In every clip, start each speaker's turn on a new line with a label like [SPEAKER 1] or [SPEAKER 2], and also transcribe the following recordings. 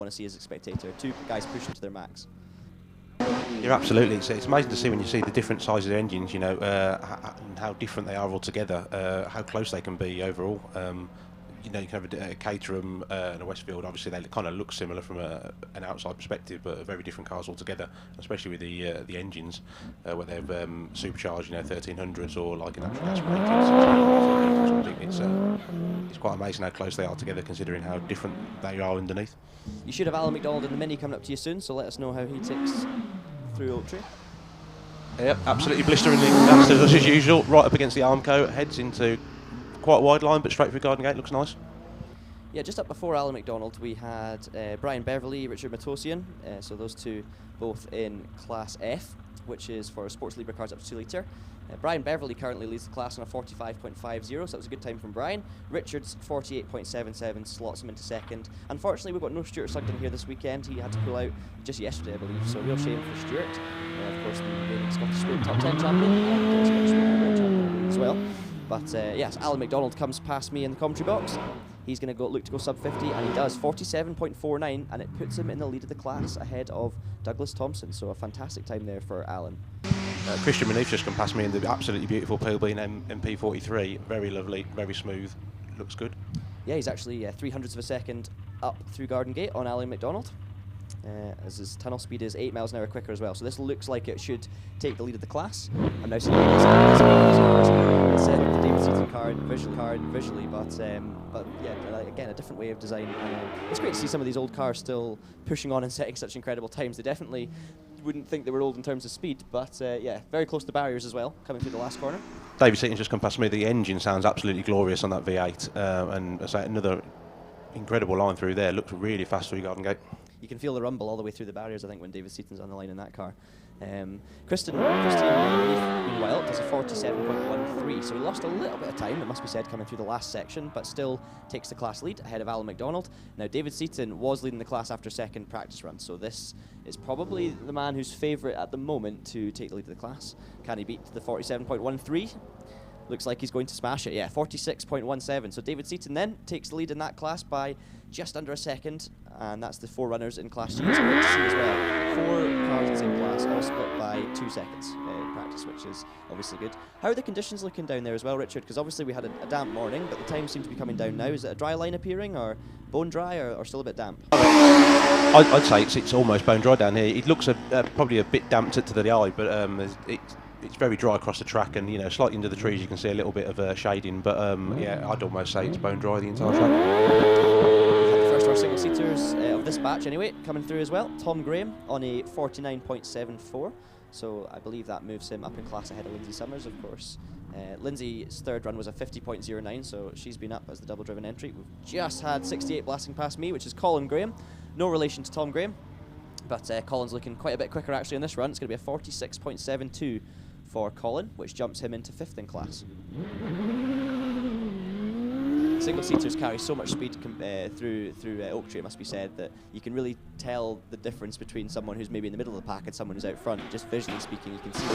[SPEAKER 1] want to see as a spectator. Two guys pushing to their max.
[SPEAKER 2] Yeah, absolutely. It's amazing to see when you see the different sizes of engines, you know, and how different they are altogether, how close they can be overall. You know, you can have a Caterham and a Westfield. Obviously, they kind of look similar from an outside perspective, but very different cars altogether. Especially with the engines, where they've supercharged, you know, 1300s or like an actual aspirated. It's quite amazing how close they are together, considering how different they are underneath.
[SPEAKER 1] You should have Allan McDonald in the Mini coming up to you soon, so let us know how he ticks through Oak Tree.
[SPEAKER 2] Yep, absolutely blisteringly nasty as usual. Right up against the Armco, heads into quite a wide line, but straight through Garden Gate, looks nice.
[SPEAKER 1] Yeah, just up before Allan McDonald, we had Brian Beverley, Richard Matosian, so those two both in Class F, which is for Sports Libre cars up to 2 litre. Brian Beverley currently leads the class on a 45.50, so that was a good time from Brian. Richard's 48.77 slots him into second. Unfortunately, we've got no Stuart Sugden here this weekend. He had to pull out just yesterday, I believe, so real shame for Stuart. Of course, the reigning Scottish Sprint Top 10 champion and Scottish Sprint World champion as well. But yes, Allan McDonald comes past me in the commentary box. He's going to look to go sub 50, and he does 47.49, and it puts him in the lead of the class ahead of Douglas Thompson. So a fantastic time there for Allan.
[SPEAKER 2] Christian Mineeff just come past me in the absolutely beautiful PLB MP43. Very lovely, very smooth. Looks good.
[SPEAKER 1] Yeah, he's actually 300ths of a second up through Garden Gate on Allan McDonald. As his tunnel speed is 8 miles an hour quicker as well. So this looks like it should take the lead of the class. I'm now seeing instead of the David Seaton car visually, but yeah, again, a different way of design. It's great to see some of these old cars still pushing on and setting such incredible times. They definitely wouldn't think they were old in terms of speed, but yeah, very close to barriers as well, coming through the last corner.
[SPEAKER 2] David Seaton's just come past me. The engine sounds absolutely glorious on that V8, and as I say, another incredible line through there. Looks really fast through Garden Gate.
[SPEAKER 1] You can feel the rumble all the way through the barriers, I think, when David Seaton's on the line in that car. Christian meanwhile, does a 47.13, so he lost a little bit of time, it must be said, coming through the last section, but still takes the class lead ahead of Allan McDonald. Now, David Seaton was leading the class after second practice run, so this is probably the man who's favourite at the moment to take the lead of the class. Can he beat the 47.13? Looks like he's going to smash it, yeah, 46.17. So David Seaton then takes the lead in that class by just under a second, and that's the 4 runners in Class G. So great to see as well. 4 cars in the same class, all split by 2 seconds in practice, which is obviously good. How are the conditions looking down there as well, Richard? Because obviously we had a damp morning, but the times seem to be coming down now. Is it a dry line appearing, or bone dry, or still a bit damp?
[SPEAKER 2] I'd say it's almost bone dry down here. It looks probably a bit damp to the eye, but it's very dry across the track, and you know, slightly into the trees you can see a little bit of shading, but yeah, I'd almost say it's bone dry the entire track.
[SPEAKER 1] We've had the first of our single seaters of this batch anyway coming through as well. Tom Graham on a 49.74, so I believe that moves him up in class ahead of Lindsay Summers, of course. Lindsay's third run was a 50.09, so she's been up as the double driven entry. We've just had 68 blasting past me, which is Colin Graham, no relation to Tom Graham, but Colin's looking quite a bit quicker actually in this run. It's going to be a 46.72 for Colin, which jumps him into 5th in class. Single seaters carry so much speed through Oak Tree, it must be said, that you can really tell the difference between someone who's maybe in the middle of the pack and someone who's out front. Just visually speaking, you can see.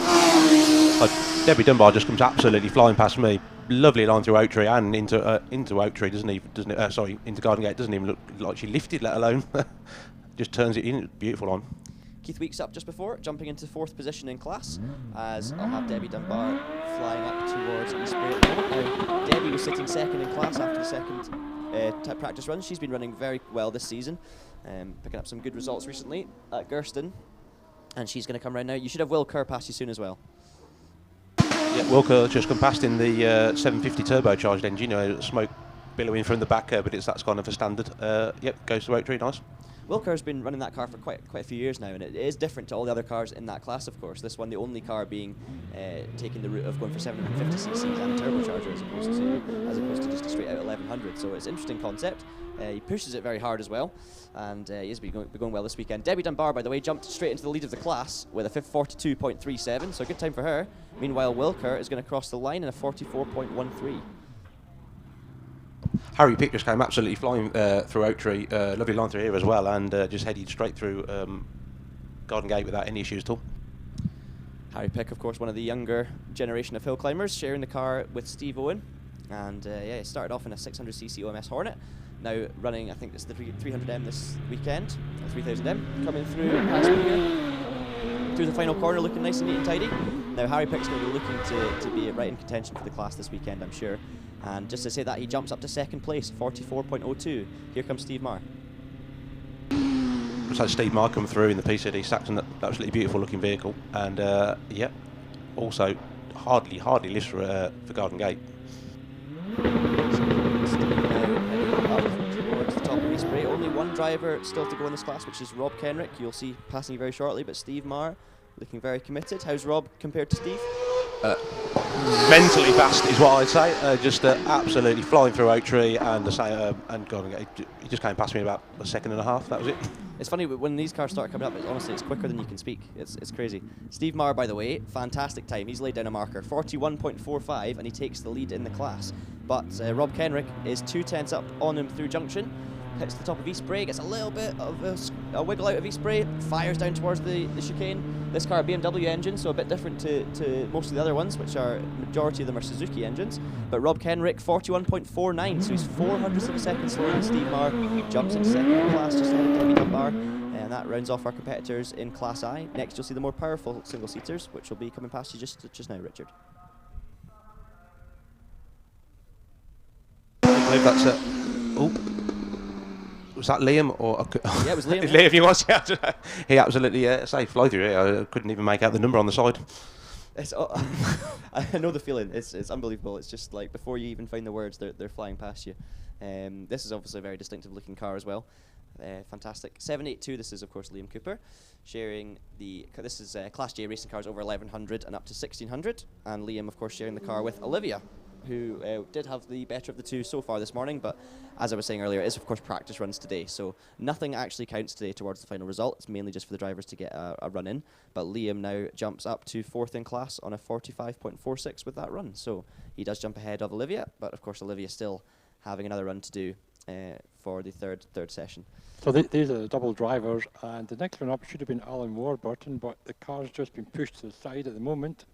[SPEAKER 2] Debbie Dunbar just comes absolutely flying past me. Lovely line through Oak Tree and into Oak Tree. Into Garden Gate. Doesn't even look like she lifted, let alone just turns it in. Beautiful line.
[SPEAKER 1] Keith Weeks up just before, jumping into 4th position in class, as I'll have Debbie Dunbar flying up towards Eastbury at the moment. Now, Debbie was sitting second in class after the second practice run. She's been running very well this season, picking up some good results recently at Gurston, and she's going to come round now. You should have Will Kerr past you soon as well.
[SPEAKER 2] Yeah, Wilker just come past in the 750 turbocharged engine, you know, smoke billowing from the back, but that's kind of a standard. Yep, goes to Oak Tree, nice.
[SPEAKER 1] Wilker's been running that car for quite a few years now, and it is different to all the other cars in that class, of course. This one, the only car being taking the route of going for 750cc and a turbocharger as opposed to just a straight out 1100. So it's an interesting concept. He pushes it very hard as well, and he's been going well this weekend. Debbie Dunbar, by the way, jumped straight into the lead of the class with a 42.37, so a good time for her. Meanwhile, Wilker is going to cross the line in a 44.13.
[SPEAKER 2] Harry Pick just came absolutely flying through Oak Tree, lovely line through here as well, and just headed straight through Garden Gate without any issues at all.
[SPEAKER 1] Harry Pick, of course, one of the younger generation of hill climbers, sharing the car with Steve Owen, and yeah, he started off in a 600cc OMS Hornet, now running, I think it's the 300M this weekend, or 3000M, coming through past me here, through the final corner, looking nice and neat and tidy. Now Harry Pick's going to be looking to be right in contention for the class this weekend, I'm sure. And just to say that, he jumps up to second place, 44.02. Here comes Steve Marr.
[SPEAKER 2] Looks like Steve Marr come through in the PCD Saxon, that absolutely beautiful looking vehicle, and yeah, also hardly lifts for Garden Gate.
[SPEAKER 1] Towards the top of East Bray. Only one driver still to go in this class, which is Rob Kenrick. You'll see passing very shortly, but Steve Marr looking very committed. How's Rob compared to Steve?
[SPEAKER 2] Mentally fast is what I'd say. Just absolutely flying through Oak Tree and Garden Gate. He just came past me in about a second and a half. That was it.
[SPEAKER 1] It's funny, but when these cars start coming up, honestly, it's quicker than you can speak. It's crazy. Steve Marr, by the way, fantastic time. He's laid down a marker, 41.45, and he takes the lead in the class. But Rob Kenrick is 2/10 up on him through junction. Hits the top of East Bray, gets a little bit of a wiggle out of East Bray, fires down towards the chicane. This car, BMW engine, so a bit different to most of the other ones, which are, majority of them are Suzuki engines. But Rob Kenrick, 41.49, so he's 0.04 of a second slower than Steve Marr. Jumps into second in the class, just ahead of Debbie Dunbar. And that rounds off our competitors in Class I. Next, you'll see the more powerful single-seaters, which will be coming past you just now, Richard.
[SPEAKER 2] I believe that's it. Oh. Was that Liam or?
[SPEAKER 1] Yeah, it was Liam.
[SPEAKER 2] Liam, he was. Yeah, he absolutely say fly through it. I couldn't even make out the number on the side.
[SPEAKER 1] I know the feeling. It's unbelievable. It's just like before you even find the words, they're flying past you. This is obviously a very distinctive looking car as well. Fantastic. 782. This is of course Liam Cooper, sharing the. This is Class J racing cars over 1100 and up to 1600, and Liam of course sharing the car with Olivia, who did have the better of the two so far this morning, but as I was saying earlier, it is of course practice runs today, so nothing actually counts today towards the final result. It's mainly just for the drivers to get a run in, but Liam now jumps up to 4th in class on a 45.46 with that run, so he does jump ahead of Olivia, but of course Olivia still having another run to do for the third session.
[SPEAKER 3] So these are the double drivers, and the next one up should have been Allan Warburton, but the car's just been pushed to the side at the moment,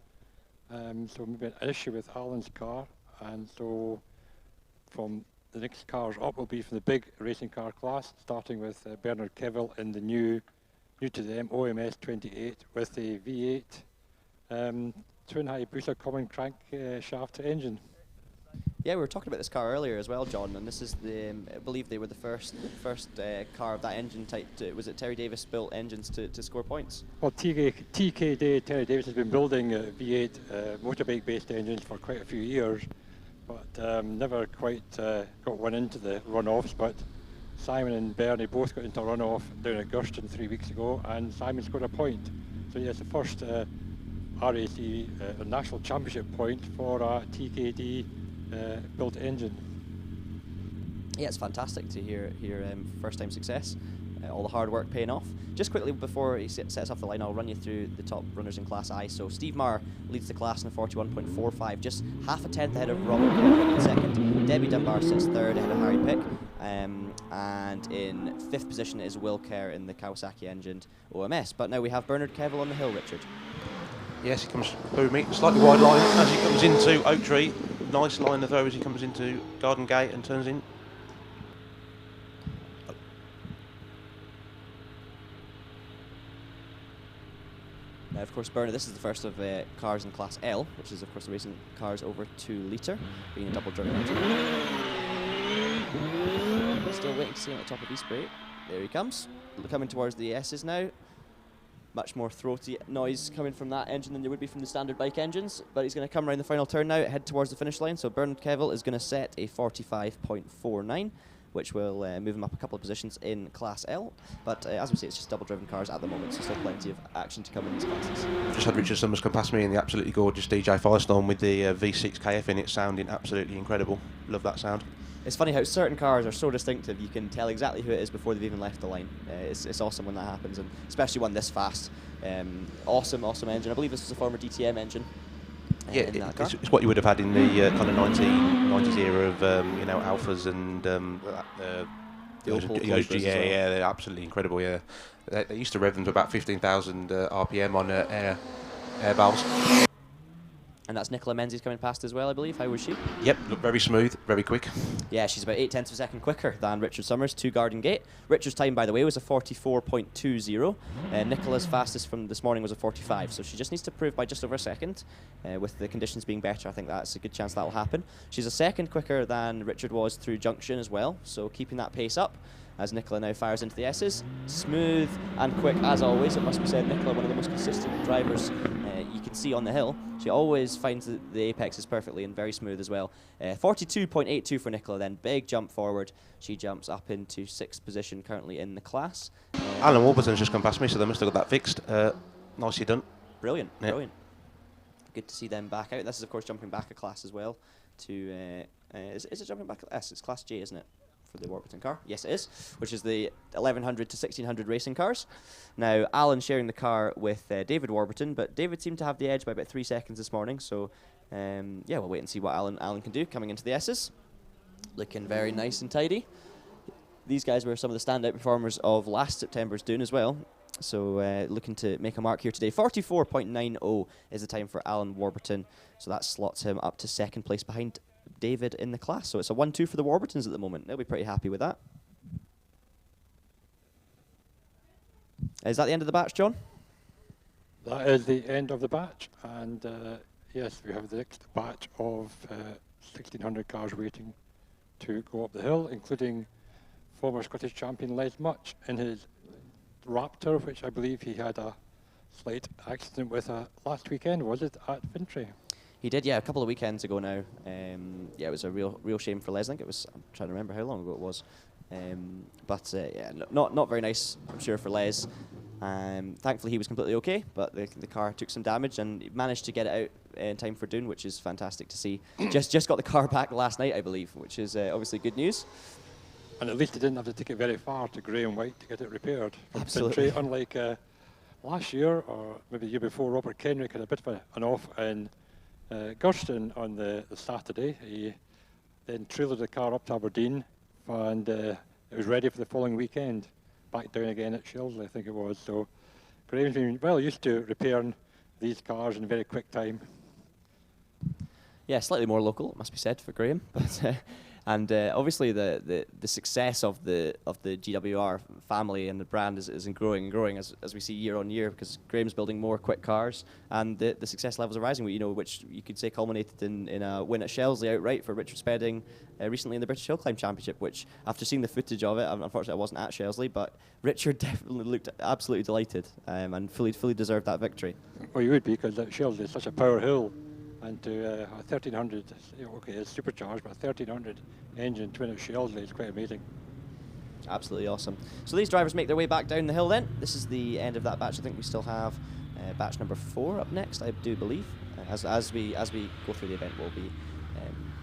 [SPEAKER 3] so maybe an issue with Allan's car. And so from the next cars up will be from the big racing car class, starting with Bernard Kevill in the new to them OMS 28 with a V8 twin Hayabusa common crank shaft engine.
[SPEAKER 1] Yeah, we were talking about this car earlier as well, John, and this is the I believe they were the first car of that engine type. Was it Terry Davis built engines to score points?
[SPEAKER 3] Well, TKD Terry Davis has been building V8 motorbike based engines for quite a few years, but never quite got one into the runoffs. But Simon and Bernie both got into a runoff down at Gurston 3 weeks ago, and Simon scored a point. So yeah, it's the first RAC national championship point for a TKD built engine.
[SPEAKER 1] Yeah, it's fantastic to hear first time success. All the hard work paying off. Just quickly before he sets off the line, I'll run you through the top runners in Class I. So Steve Marr leads the class in a 41.45, just half a tenth ahead of Robert Kenrick in second. Debbie Dunbar sits third ahead of Harry Pick. And in fifth position is Will Kerr in the Kawasaki engined OMS. But now we have Bernard Kevill on the hill, Richard.
[SPEAKER 2] Yes, he comes through me. Slightly wide line as he comes into Oak Tree. Nice line of throw as he comes into Garden Gate and turns in.
[SPEAKER 1] Now, of course, Bernard, this is the first of cars in Class L, which is, of course, the racing cars over 2 litre, being a double-driven engine. Still waiting to see him at the top of East Bray. There he comes. Coming towards the S's now. Much more throaty noise coming from that engine than there would be from the standard bike engines, but he's going to come around the final turn now, head towards the finish line. So Bernard Kevill is going to set a 45.49, which will move him up a couple of positions in Class L. But as we say, it's just double-driven cars at the moment, so still plenty of action to come in these classes.
[SPEAKER 2] Just had Richard Summers come past me in the absolutely gorgeous DJ Firestone with the V6 KF in it, sounding absolutely incredible. Love that sound.
[SPEAKER 1] It's funny how certain cars are so distinctive, you can tell exactly who it is before they've even left the line. It's awesome when that happens, and especially one this fast. Awesome engine. I believe this is a former DTM engine.
[SPEAKER 2] Yeah, it's what you would have had in the kind of 1990s era of Alphas and
[SPEAKER 1] the Opel
[SPEAKER 2] yeah, they're absolutely incredible. Yeah, they used to rev them to about 15,000 RPM on air valves.
[SPEAKER 1] And that's Nicola Menzies coming past as well, I believe. How was she?
[SPEAKER 2] Yep, looked very smooth, very quick.
[SPEAKER 1] Yeah, she's about 0.8 of a second quicker than Richard Summers to Garden Gate. Richard's time, by the way, was a 44.20. Nicola's fastest from this morning was a 45, so she just needs to prove by just over a second. With the conditions being better, I think that's a good chance that will happen. She's a second quicker than Richard was through Junction as well, so keeping that pace up as Nicola now fires into the S's. Smooth and quick as always, it must be said. Nicola, one of the most consistent drivers you can see on the hill. She always finds the apexes perfectly and very smooth as well. 42.82 for Nicola then, big jump forward. She jumps up into 6th position currently in the class.
[SPEAKER 2] Allan Warburton's just come past me, so they must have got that fixed. Nicely done.
[SPEAKER 1] Brilliant, brilliant. Good to see them back out. This is of course jumping back a class as well to, is it jumping back? Yes, it's Class J, isn't it? For the Warburton car. Yes, it is, which is the 1100 to 1600 racing cars. Now, Allan sharing the car with David Warburton, but David seemed to have the edge by about 3 seconds this morning, so yeah, we'll wait and see what Allan can do coming into the S's. Looking very nice and tidy. These guys were some of the standout performers of last September's Doune as well, so looking to make a mark here today. 44.90 is the time for Allan Warburton, so that slots him up to 2nd place behind David in the class. So it's a 1-2 for the Warburtons at the moment. They'll be pretty happy with that. Is that the end of the batch, John?
[SPEAKER 3] That is the end of the batch, and yes, we have the next batch of 1600 cars waiting to go up the hill, including former Scottish champion Les Much in his Raptor, which I believe he had a slight accident with last weekend, was it, at Fintry?
[SPEAKER 1] He did, yeah, a couple of weekends ago now. Yeah, it was a real shame for Les. I think it was, I'm trying to remember how long ago it was. But yeah, not very nice, I'm sure, for Les. Thankfully, he was completely okay, but the car took some damage and he managed to get it out in time for Doune, which is fantastic to see. just got the car back last night, I believe, which is obviously good news.
[SPEAKER 3] And at least he didn't have to take it very far to Graham White to get it repaired.
[SPEAKER 1] Absolutely.
[SPEAKER 3] Fintry, unlike last year, or maybe the year before, Robert Kenrick had a bit of an off in Gurston on the Saturday. He then trailered the car up to Aberdeen, and it was ready for the following weekend. Back down again at Shelsley, I think it was. So Graham's been well used to repairing these cars in a very quick time.
[SPEAKER 1] Yeah, slightly more local, it must be said, for Graham. But and obviously the success of the GWR family and the brand is growing and growing as we see year on year, because Graham's building more quick cars and the success levels are rising. Which you could say culminated in a win at Shelsley outright for Richard Spedding recently in the British Hill Climb Championship. Which, after seeing the footage of it, unfortunately I wasn't at Shelsley, but Richard definitely looked absolutely delighted and fully deserved that victory.
[SPEAKER 3] Well, you would be, because Shelsley is such a power hill. And to a 1300, okay, it's supercharged, but a 1300 engine twin at Shelsley is quite amazing.
[SPEAKER 1] Absolutely awesome. So these drivers make their way back down the hill then. This is the end of that batch. I think we still have batch number 4 up next, I do believe. As we go through the event, we'll be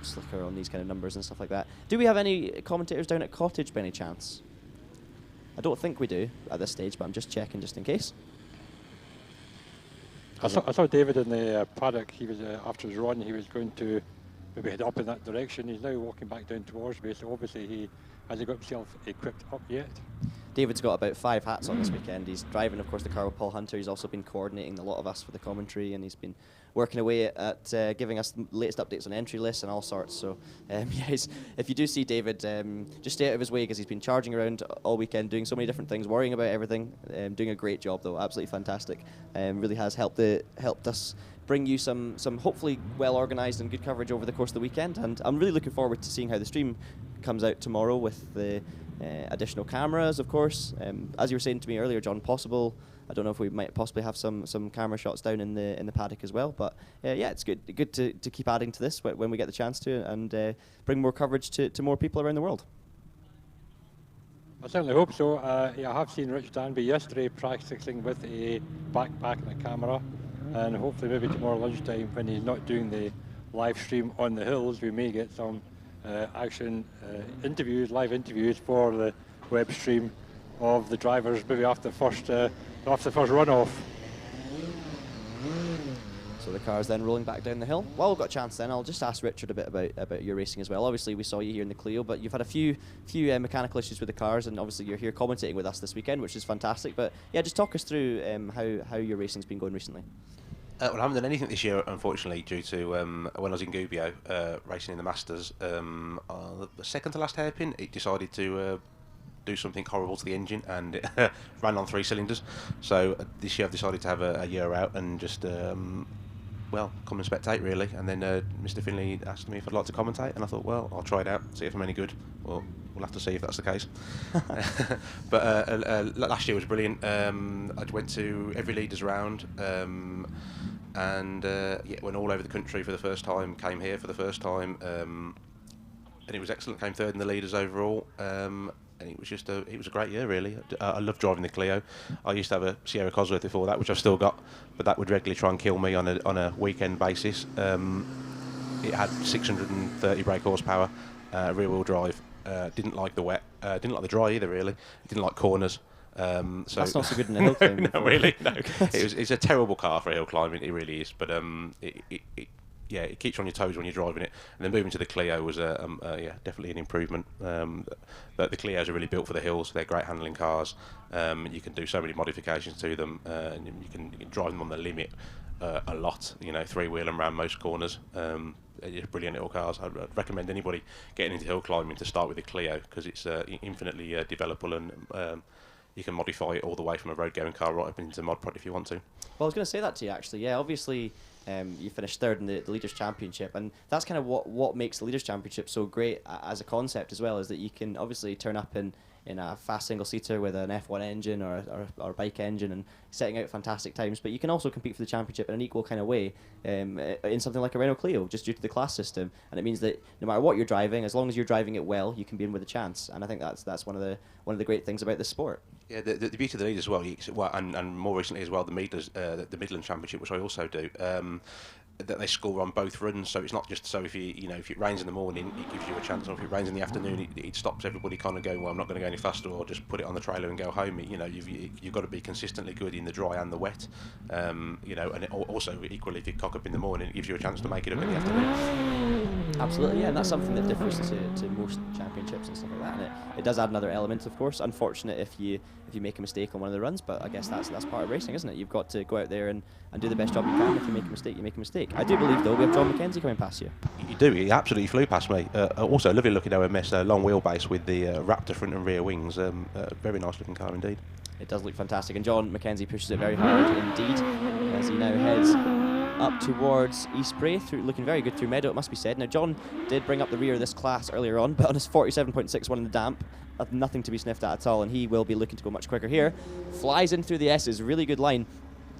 [SPEAKER 1] slicker on these kind of numbers and stuff like that. Do we have any commentators down at Cottage by any chance? I don't think we do at this stage, but I'm just checking just in case.
[SPEAKER 3] I saw David in the paddock. He was after his run. He was going to maybe head up in that direction. He's now walking back down towards me. So obviously he hasn't got himself equipped up yet.
[SPEAKER 1] David's got about 5 hats on this weekend. He's driving, of course, the car with Paul Hunter. He's also been coordinating a lot of us for the commentary, and he's been working away at giving us the latest updates on entry lists and all sorts. So, yeah, if you do see David, just stay out of his way, because he's been charging around all weekend, doing so many different things, worrying about everything. Doing a great job, though, absolutely fantastic. Really has helped us bring you some hopefully well-organised and good coverage over the course of the weekend. And I'm really looking forward to seeing how the stream comes out tomorrow with the additional cameras, of course. As you were saying to me earlier, John, I don't know if we might possibly have some camera shots down in the paddock as well. But yeah, it's good to keep adding to this when we get the chance to, and bring more coverage to more people around the world.
[SPEAKER 3] I certainly hope so. Yeah, I have seen Rich Danby yesterday practicing with a backpack and a camera, and hopefully maybe tomorrow lunchtime, when he's not doing the live stream on the hills, we may get some action live interviews for the web stream of the drivers, maybe after the first runoff.
[SPEAKER 1] So the car's then rolling back down the hill. While we've got a chance then, I'll just ask Richard a bit about your racing as well. Obviously we saw you here in the Clio, but you've had a few mechanical issues with the cars, and obviously you're here commentating with us this weekend, which is fantastic. But yeah, just talk us through how your racing's been going recently.
[SPEAKER 2] Well, I haven't done anything this year, unfortunately, due to when I was in Gubbio racing in the Masters. The second to last hairpin, it decided to do something horrible to the engine, and it ran on 3 cylinders. So this year I've decided to have a year out and just come and spectate, really. And then Mr. Finley asked me if I'd like to commentate, and I thought, well, I'll try it out, see if I'm any good. Well, we'll have to see if that's the case. But last year was brilliant. I went to every leaders round, and went all over the country for the first time, came here for the first time, and it was excellent. Came third in the leaders overall. And it was just a great year, really. I love driving the Clio. I used to have a Sierra Cosworth before that, which I've still got, but that would regularly try and kill me on a weekend basis. It had 630 brake horsepower, rear wheel drive. Didn't like the wet. Didn't like the dry either, really. Didn't like corners. So
[SPEAKER 1] that's not so good in a hill climb.
[SPEAKER 2] No, really, no. It's a terrible car for hill climbing. It really is. But it keeps you on your toes when you're driving it. And then moving to the Clio was definitely an improvement. The Clios are really built for the hills. They're great handling cars. You can do so many modifications to them, and you can drive them on the limit a lot. 3-wheel and round most corners. They're brilliant little cars. I'd recommend anybody getting into hill climbing to start with the Clio, because it's infinitely developable, and you can modify it all the way from a road-going car right up into mod prod if you want to.
[SPEAKER 1] Well, I was going to say that to you, actually. Yeah, obviously you finished third in the Leaders' Championship, and that's kind of what makes the Leaders' Championship so great as a concept as well, is that you can obviously turn up in a fast single-seater with an F1 engine or a bike engine and setting out fantastic times, but you can also compete for the championship in an equal kind of way in something like a Renault Clio, just due to the class system. And it means that no matter what you're driving, as long as you're driving it well, you can be in with a chance. And I think that's one of the great things about this sport.
[SPEAKER 2] Yeah, the beauty of the leaders as well, and more recently as well, the Midland Championship, which I also do, that they score on both runs. So it's not just so if it rains in the morning, it gives you a chance, or if it rains in the afternoon, it stops everybody kind of going, well, I'm not going to go any faster, or just put it on the trailer and go home. You've got to be consistently good in the dry and the wet. And it also equally, if you cock up in the morning, it gives you a chance to make it up in the afternoon.
[SPEAKER 1] Absolutely, yeah, and that's something that differs to most championships and stuff like that. And it does add another element, of course. Unfortunate if you make a mistake on one of the runs, but I guess that's part of racing, isn't it? You've got to go out there and do the best job you can. If you make a mistake, you make a mistake. I do believe, though, we have Jon Mckenzie coming past you.
[SPEAKER 2] You do. He absolutely flew past me. Also, a lovely looking OMS, long wheelbase with the Raptor front and rear wings. Very nice looking car indeed.
[SPEAKER 1] It does look fantastic, and Jon Mckenzie pushes it very hard indeed as he now heads up towards Eastbrae, looking very good through Meadow, it must be said. Now, Jon did bring up the rear of this class earlier on, but on his 47.61 in the damp, nothing to be sniffed at all, and he will be looking to go much quicker here. Flies in through the S's, really good line.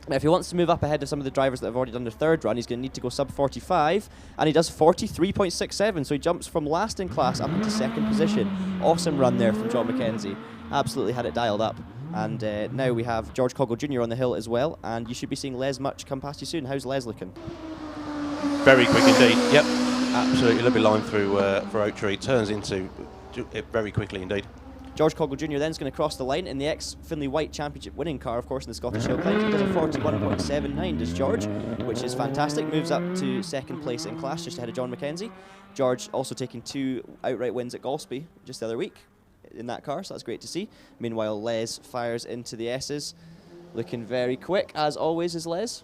[SPEAKER 1] Now, if he wants to move up ahead of some of the drivers that have already done their third run, he's going to need to go sub 45, and he does 43.67, so he jumps from last in class up into second position. Awesome run there from Jon Mckenzie. Absolutely had it dialed up. And now we have George Coghill Jr. on the hill as well, and you should be seeing Les Much come past you soon. How's Les looking?
[SPEAKER 2] Very quick indeed. Yep, absolutely lovely line through for Oak Tree. Turns into it very quickly indeed.
[SPEAKER 1] George Coghill Jr. then is going to cross the line in the ex-Finley White Championship winning car, of course, in the Scottish Hill Climb. He does a 41.79, does George, which is fantastic. Moves up to second place in class, just ahead of Jon Mckenzie. George also taking 2 outright wins at Golspie just the other week in that car, so that's great to see. Meanwhile, Les fires into the S's, looking very quick, as always is Les.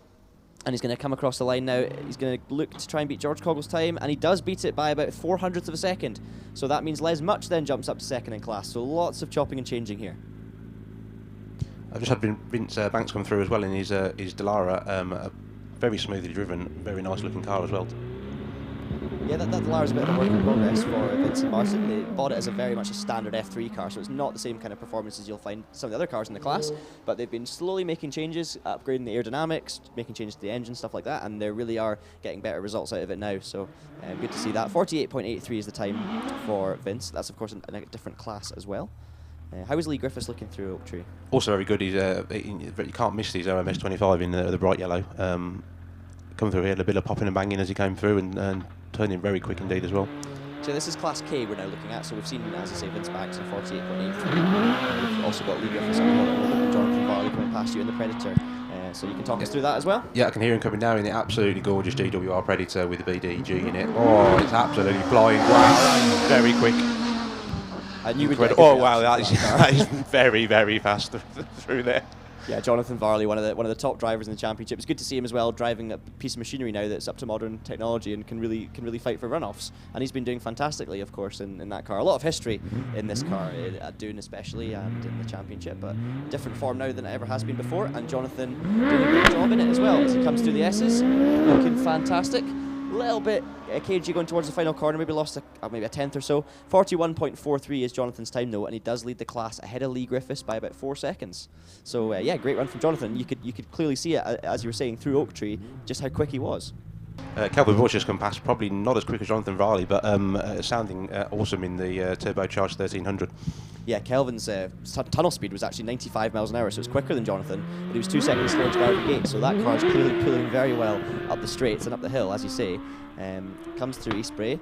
[SPEAKER 1] And he's going to come across the line now. He's going to look to try and beat George Coghill's time, and he does beat it by about 0.04 of a second. So that means Les Much then jumps up to second in class. So lots of chopping and changing here.
[SPEAKER 2] I've just had Vince Banks come through as well in his Dallara. Very smoothly driven, very nice looking car as well.
[SPEAKER 1] Yeah, that Dallara is a bit of a work in progress for Vince and Martin. They bought it as very much a standard F3 car, so it's not the same kind of performance as you'll find some of the other cars in the class, but they've been slowly making changes, upgrading the aerodynamics, making changes to the engine, stuff like that, and they really are getting better results out of it now, so good to see that. 48.83 is the time for Vince. That's, of course, in a different class as well. How is Lee Griffiths looking through Oak Tree? Also very good. He's you can't miss his OMS 25 in the bright yellow. Come through here, a bit of popping and banging as he came through, and turning very quick indeed as well. So this is Class K we're now looking at, so we've seen, as I say, Vince Banks in 48.83. We've also got Lee Griffiths on the bottom, Johnathen Varley coming past you in the Predator. So you can talk us through that as well? Yeah,
[SPEAKER 2] I can hear him coming down in the absolutely gorgeous GWR Predator with the BDG in it. Oh, it's absolutely flying. Wow, very quick.
[SPEAKER 1] I knew we'd
[SPEAKER 2] oh wow, that is very, very fast through there.
[SPEAKER 1] Yeah, Johnathen Varley, one of the top drivers in the championship. It's good to see him as well, driving a piece of machinery now that's up to modern technology and can really fight for runoffs. And he's been doing fantastically, of course, in that car. A lot of history in this car, at Doune especially, and in the championship, but different form now than it ever has been before. And Johnathen doing a great job in it as well as he comes through the S's, looking fantastic. Little bit cagey going towards the final corner, maybe lost maybe a tenth or so. 41.43 is Jonathan's time though, and he does lead the class ahead of Lee Griffiths by about 4 seconds. So yeah, great run from Johnathen. You could clearly see it, as you were saying, through Oak Tree, just how quick he was.
[SPEAKER 2] Kelvin Broad just come past, probably not as quick as Johnathen Varley, but sounding awesome in the turbocharged 1300. Yeah,
[SPEAKER 1] Kelvin's tunnel speed was actually 95 miles an hour, so it's quicker than Johnathen, but he was 2 seconds slower to Garden Gate, so that car's clearly pulling very well up the straights and up the hill, as you say. Comes through Eastbrae. A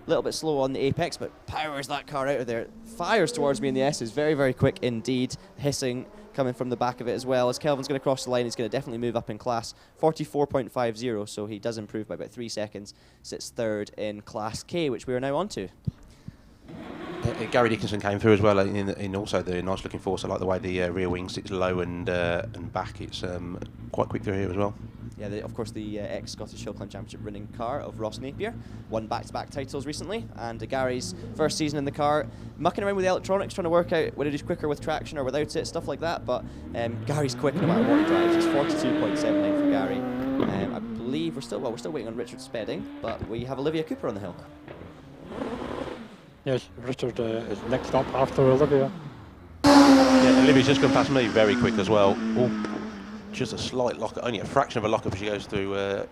[SPEAKER 1] little bit slow on the apex, but powers that car out of there. Fires towards me in the S's, very, very quick indeed. Hissing coming from the back of it as well. As Kelvin's going to cross the line, he's going to definitely move up in class. 44.50, so he does improve by about 3 seconds. Sits third in Class K, which we are now on to.
[SPEAKER 2] Gary Dickson came through as well in also the nice looking force. I like the way the rear wing sits low and back. It's quite quick through here as well.
[SPEAKER 1] Yeah, of course the ex-Scottish Hill Climb Championship running car of Ross Napier. Won back-to-back titles recently, and Gary's first season in the car, mucking around with the electronics, trying to work out whether he's quicker with traction or without it, stuff like that, but Gary's quick no matter what he drives. It's 42.79 for Gary. I believe we're still waiting on Richard Spedding, but we have Olivia Cooper on the hill.
[SPEAKER 3] Yes, Richard is next up after Olivia.
[SPEAKER 2] Yeah, Olivia's just gone past me very quick as well. Oh, just a slight lock, only a fraction of a lock-up as she goes through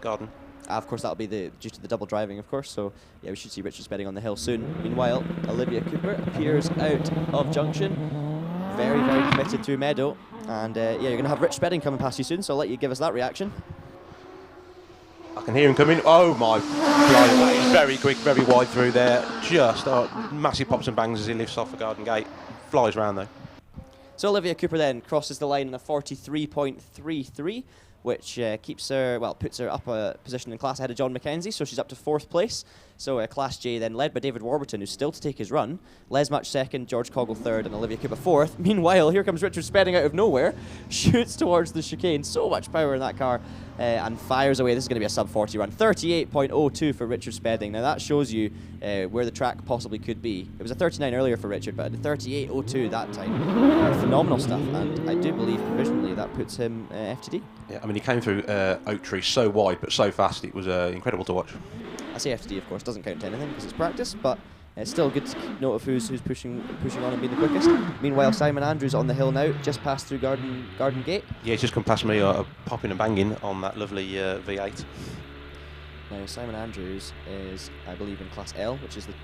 [SPEAKER 2] Garden.
[SPEAKER 1] Of course, that'll be due to the double driving, of course, so yeah, we should see Richard Spedding on the hill soon. Meanwhile, Olivia Cooper appears out of junction. Very, very committed through Meadow. And yeah, you're going to have Rich Spedding coming past you soon, so I'll let you give us that reaction.
[SPEAKER 2] I can hear him coming. Oh my God, he's very quick, very wide through there. Just massive pops and bangs as he lifts off the Garden Gate. Flies round though.
[SPEAKER 1] So Olivia Cooper then crosses the line in a 43.33, which keeps her, well, puts her up a position in class ahead of Jon Mckenzie, so she's up to 4th place. So Class J then led by David Warburton, who's still to take his run. Les Much 2nd, George Coghill 3rd, and Olivia Cooper 4th. Meanwhile, here comes Richard Spedding out of nowhere, shoots towards the chicane, so much power in that car, and fires away. This is going to be a sub-40 run. 38.02 for Richard Spedding. Now that shows you where the track possibly could be. It was a 39 earlier for Richard, but a 38.02 that time. Phenomenal stuff, and I do believe provisionally that puts him FTD.
[SPEAKER 2] Yeah, I mean, he came through Oak Tree so wide but so fast, it was incredible to watch.
[SPEAKER 1] I say FTD, of course, doesn't count to anything because it's practice, but it's still good to keep note of who's pushing on and being the quickest. Meanwhile, Simon Andrews on the hill now, just passed through Garden Gate.
[SPEAKER 2] Yeah, he's just come past me, popping and banging on that lovely V8.
[SPEAKER 1] Now, Simon Andrews is, I believe, in Class L, which is the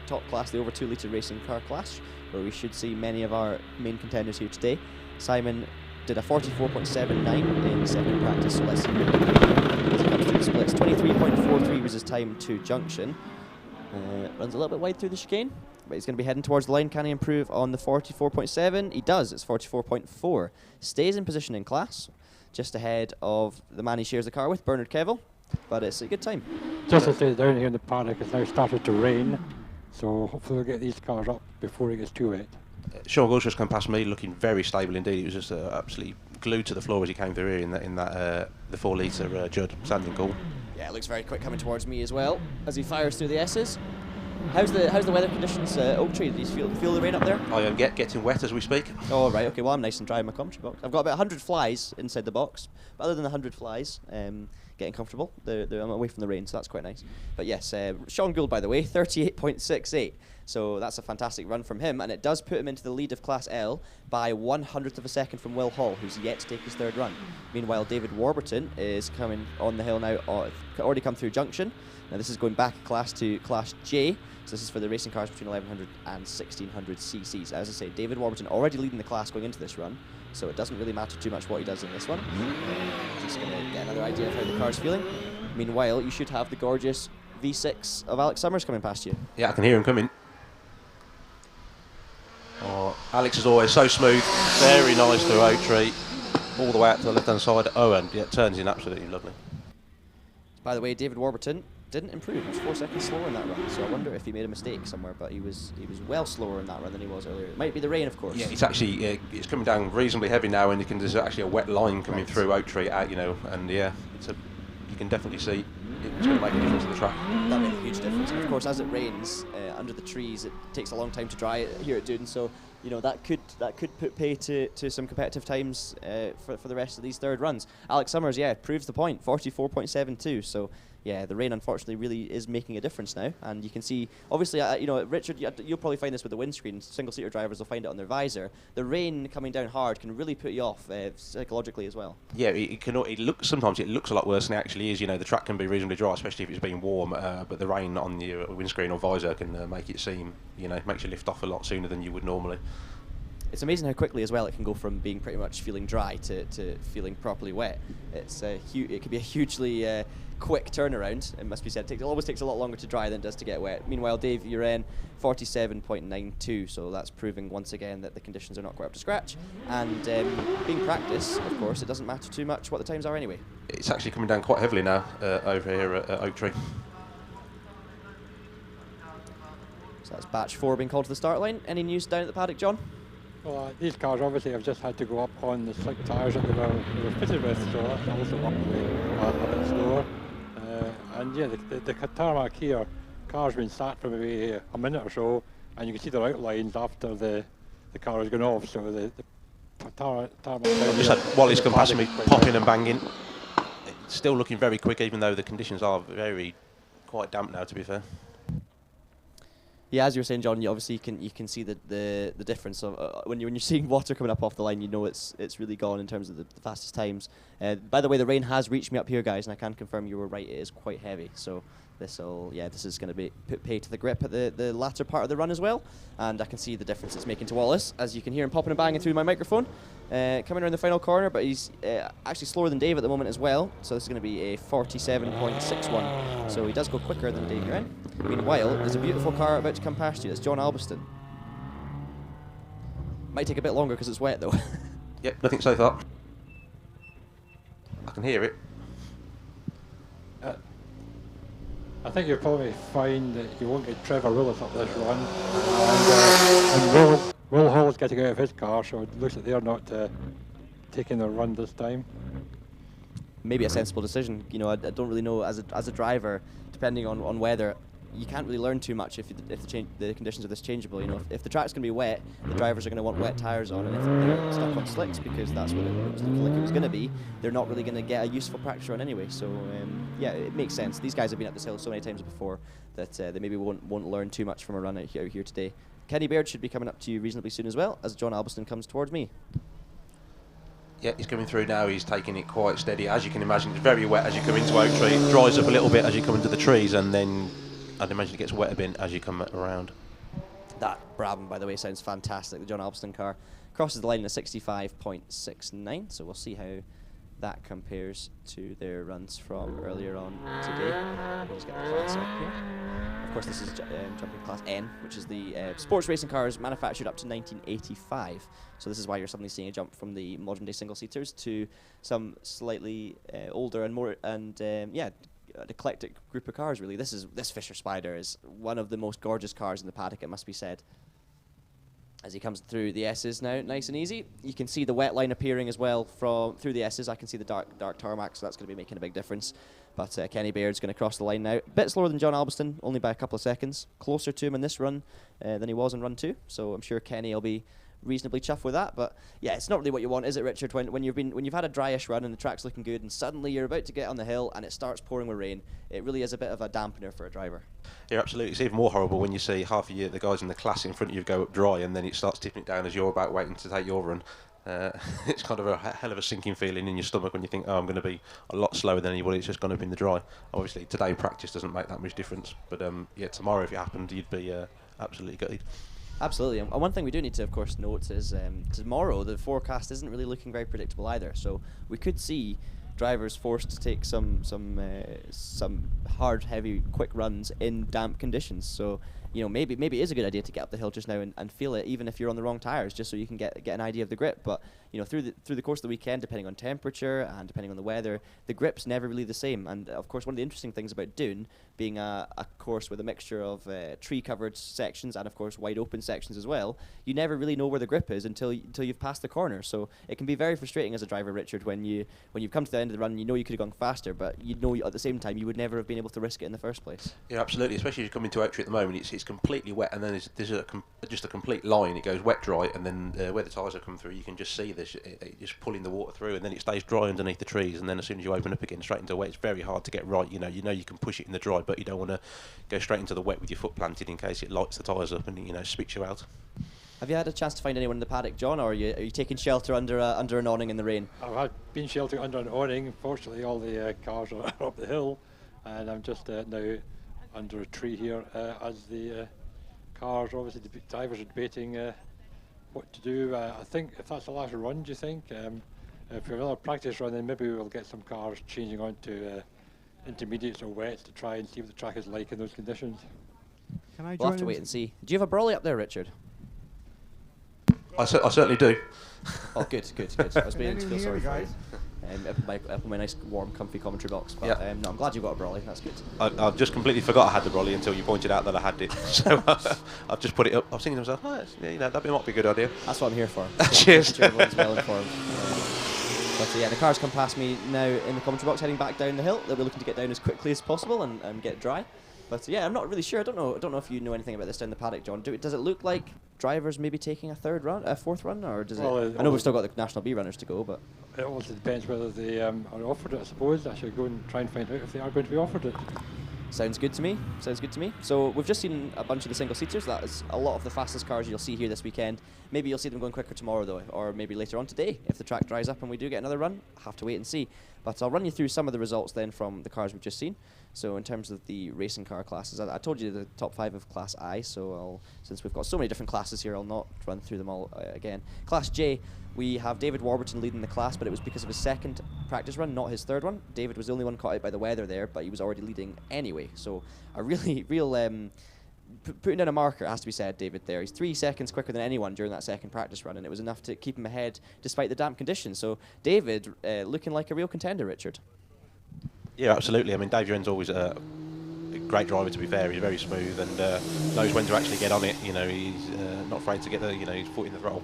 [SPEAKER 1] top class, the over 2 litre racing car class, where we should see many of our main contenders here today. Simon did a 44.79 in second practice, so let's see as he comes through the splits. 23.43 was his time to junction. Runs a little bit wide through the chicane, but he's going to be heading towards the line. Can he improve on the 44.7? He does. It's 44.4. Stays in position in class, just ahead of the man he shares the car with, Bernard Kevill. But it's a good time.
[SPEAKER 3] Just to say, down here in the paddock, it's now started to rain, so hopefully we'll get these cars up before it gets too wet.
[SPEAKER 2] Sean Gulch just come past me, looking very stable indeed. He was just absolutely glued to the floor as he came through here in that the 4 litre Judd, standing cool.
[SPEAKER 1] Yeah, it looks very quick coming towards me as well as he fires through the S's. How's the weather conditions, Oak Tree? Do you feel the rain up there?
[SPEAKER 2] I am getting wet as we speak.
[SPEAKER 1] Oh, right, okay, well I'm nice and dry in my commentary box. I've got about 100 flies inside the box, but other than the 100 flies, getting comfortable. I'm away from the rain, so that's quite nice. But yes, Sean Gould, by the way, 38.68. So that's a fantastic run from him, and it does put him into the lead of Class L by 1/100th of a second from Will Hall, who's yet to take his 3rd run. Meanwhile, David Warburton is coming on the hill now, already come through junction. Now this is going back a class to Class J, so this is for the racing cars between 1100 and 1600 cc's. As I say, David Warburton already leading the class going into this run, so it doesn't really matter too much what he does in this one. Just going to get another idea of how the car's feeling. Meanwhile, you should have the gorgeous V6 of Alex Summers coming past you.
[SPEAKER 2] Yeah, I can hear him coming. Oh, Alex is always so smooth, very nice through Oak Tree, all the way out to the left-hand side. Oh, and yeah, turns in absolutely lovely.
[SPEAKER 1] By the way, David Warburton didn't improve. He was 4 seconds slower in that run, so I wonder if he made a mistake somewhere, but he was well slower in that run than he was earlier. It might be the rain, of course.
[SPEAKER 2] Yeah, it's actually it's coming down reasonably heavy now, and there's actually a wet line coming through Oak Tree out, and yeah, you can definitely see it's going to make a difference to the track.
[SPEAKER 1] That made a huge difference, and of course, as it rains under the trees, it takes a long time to dry here at Doune, so that could put pay to some competitive times for the rest of these third runs. Alex Summers, proves the point, 44.72. So yeah, the rain unfortunately really is making a difference now, and you can see obviously Richard, you'll probably find this with the windscreen. Single seater drivers will find it on their visor. The rain coming down hard can really put you off psychologically as well. Yeah,
[SPEAKER 2] sometimes it looks a lot worse than it actually is. The track can be reasonably dry, especially if it's been warm, but the rain on your windscreen or visor can make it seem, makes you lift off a lot sooner than you would normally.
[SPEAKER 1] It's amazing how quickly as well it can go from being pretty much feeling dry to feeling properly wet. It could be a hugely quick turnaround, it must be said. It always takes a lot longer to dry than it does to get wet. Meanwhile, Dave Uren, 47.92, so that's proving once again that the conditions are not quite up to scratch. And being practice, of course, it doesn't matter too much what the times are anyway.
[SPEAKER 2] It's actually coming down quite heavily now over here at Oak Tree.
[SPEAKER 1] So that's batch 4 being called to the start line. Any news down at the paddock, John?
[SPEAKER 3] Well, these cars obviously have just had to go up on the slick tyres that they were fitted with, so that's also up a bit slower. And yeah, the tarmac here, car's been sat for maybe a minute or so, and you can see their outlines after the car has gone off. So the tarmac.
[SPEAKER 2] I've just had Wallace come past me, popping and banging. It's still looking very quick, even though the conditions are quite damp now, to be fair.
[SPEAKER 1] Yeah, as you were saying, John, you can see the difference of when you're seeing water coming up off the line. It's really gone in terms of the fastest times. By the way, the rain has reached me up here, guys, and I can confirm you were right. It is quite heavy. So this is going to be put pay to the grip at the latter part of the run as well. And I can see the difference it's making to Wallace, as you can hear him popping and banging through my microphone. Coming around the final corner, but he's actually slower than Dave at the moment as well. So this is going to be a 47.61. So he does go quicker than Dave Uren. Meanwhile, there's a beautiful car about to come past you. It's John Albiston. Might take a bit longer because it's wet though.
[SPEAKER 2] Yep, nothing so far. I can hear it.
[SPEAKER 3] I think you'll probably find that you won't get Trevor Willis up this run. And Will Hall's getting out of his car, so it looks like they're not taking their run this time.
[SPEAKER 1] Maybe a sensible decision. I don't really know as a driver, depending on weather. You can't really learn too much if the conditions are this changeable. If the track's going to be wet, the drivers are going to want wet tyres on, and if they're stuck on slicks because that's what it looks like it was going to be, they're not really going to get a useful practice run anyway. So yeah, it makes sense. These guys have been up this hill so many times before that they maybe won't learn too much from a run out here today. Kenny Baird should be coming up to you reasonably soon as well, as John Albiston comes towards me.
[SPEAKER 2] Yeah, he's coming through now. He's taking it quite steady. As you can imagine, it's very wet as you come into Oak Tree. It dries up a little bit as you come into the trees, and then I'd imagine it gets wet a bit as you come around.
[SPEAKER 1] That Brabham, by the way, sounds fantastic. The John Albiston car crosses the line in a 65.69, so we'll see how that compares to their runs from earlier on today. We'll just get the class up here. Of course, this is jumping class N, which is the sports racing cars manufactured up to 1985. So this is why you're suddenly seeing a jump from the modern-day single-seaters to some slightly older and more an eclectic group of cars. Really, this Fisher Spider is one of the most gorgeous cars in the paddock, it must be said. As he comes through the S's now, nice and easy. You can see the wet line appearing as well through the S's. I can see the dark tarmac, so that's going to be making a big difference. But Kenny Baird's going to cross the line now. A bit slower than John Albiston, only by a couple of seconds. Closer to him in this run than he was in run 2. So I'm sure Kenny will be reasonably chuffed with that. But yeah, it's not really what you want, is it, Richard? When you've had a dryish run and the track's looking good, and suddenly you're about to get on the hill and it starts pouring with rain. It really is a bit of a dampener for a driver.
[SPEAKER 2] Yeah, absolutely. It's even more horrible when you see half a year the guys in the class in front of you go up dry, and then it starts tipping it down as you're about waiting to take your run. It's kind of a hell of a sinking feeling in your stomach when you think, I'm going to be a lot slower than anybody. It's just going to be in the dry. Obviously, today in practice doesn't make that much difference, but yeah, tomorrow if it happened, you'd be absolutely gutted. Absolutely,
[SPEAKER 1] and one thing we do need to, of course, note is tomorrow the forecast isn't really looking very predictable either. So we could see drivers forced to take some hard, heavy, quick runs in damp conditions. So you know, maybe it is a good idea to get up the hill just now and feel it, even if you're on the wrong tires, just so you can get an idea of the grip. But you know, through the course of the weekend, depending on temperature and depending on the weather, the grip's never really the same. And of course, one of the interesting things about Doune being a course with a mixture of tree-covered sections and of course wide open sections as well, you never really know where the grip is until you've passed the corner. So it can be very frustrating as a driver, Richard, when you've come to the end of the run and you know you could have gone faster, but you know at the same time you would never have been able to risk it in the first place. Yeah,
[SPEAKER 2] absolutely. Especially as you come into Oaktree at the moment, it's completely wet, and then there's just a complete line. It goes wet, dry, and then where the tyres have come through, you can just see this just pulling the water through, and then it stays dry underneath the trees. And then as soon as you open up again straight into wet, it's very hard to get right. You know you can push it in the dry, but you don't want to go straight into the wet with your foot planted in case it lights the tyres up and spits you out.
[SPEAKER 1] Have you had a chance to find anyone in the paddock, John, or are you taking shelter under an awning in the rain?
[SPEAKER 3] I've been sheltering under an awning. Unfortunately, all the cars are up the hill, and I'm just now under a tree here as the cars, obviously the drivers are debating what to do. I think if that's the last run, do you think? If we have another practice run, then maybe we'll get some cars changing on to intermediates or wets to try and see what the track is like in those conditions.
[SPEAKER 1] We'll have to wait and see. Do you have a brolly up there, Richard?
[SPEAKER 2] I certainly do.
[SPEAKER 1] Oh, good. I was beginning to feel sorry for you. Up in my nice, warm, comfy commentary box. But no, I'm glad you got a brolly. That's good.
[SPEAKER 2] I've just completely forgot I had the brolly until you pointed out that I had it. So I've just put it up. I was thinking to myself, that might be a good idea.
[SPEAKER 1] That's what I'm here for.
[SPEAKER 2] Cheers.
[SPEAKER 1] Everyone's well informed. But yeah, the cars come past me now in the commentary box, heading back down the hill. They'll be looking to get down as quickly as possible and get dry. But yeah, I'm not really sure. I don't know if you know anything about this down the paddock, John. Does it look like drivers maybe taking a fourth run, or does it? I know we've still got the National B runners to go, but
[SPEAKER 3] it also depends whether they are offered it. I suppose I should go and try and find out if they are going to be offered it.
[SPEAKER 1] Sounds good to me. So we've just seen a bunch of the single-seaters. That is a lot of the fastest cars you'll see here this weekend. Maybe you'll see them going quicker tomorrow, though, or maybe later on today. If the track dries up and we do get another run, have to wait and see. But I'll run you through some of the results then from the cars we've just seen. So in terms of the racing car classes, I told you the top 5 of Class I, so since we've got so many different classes here, I'll not run through them all again. Class J, we have David Warburton leading the class, but it was because of his second practice run, not his third one. David was the only one caught out by the weather there, but he was already leading anyway. So a real putting down a marker, it has to be said, David there. He's 3 seconds quicker than anyone during that second practice run, and it was enough to keep him ahead despite the damp conditions. So David looking like a real contender, Richard.
[SPEAKER 2] Yeah, absolutely. I mean, Dave Uren's always a great driver, to be fair. He's very smooth and knows when to actually get on it. He's not afraid to get his foot in the throttle.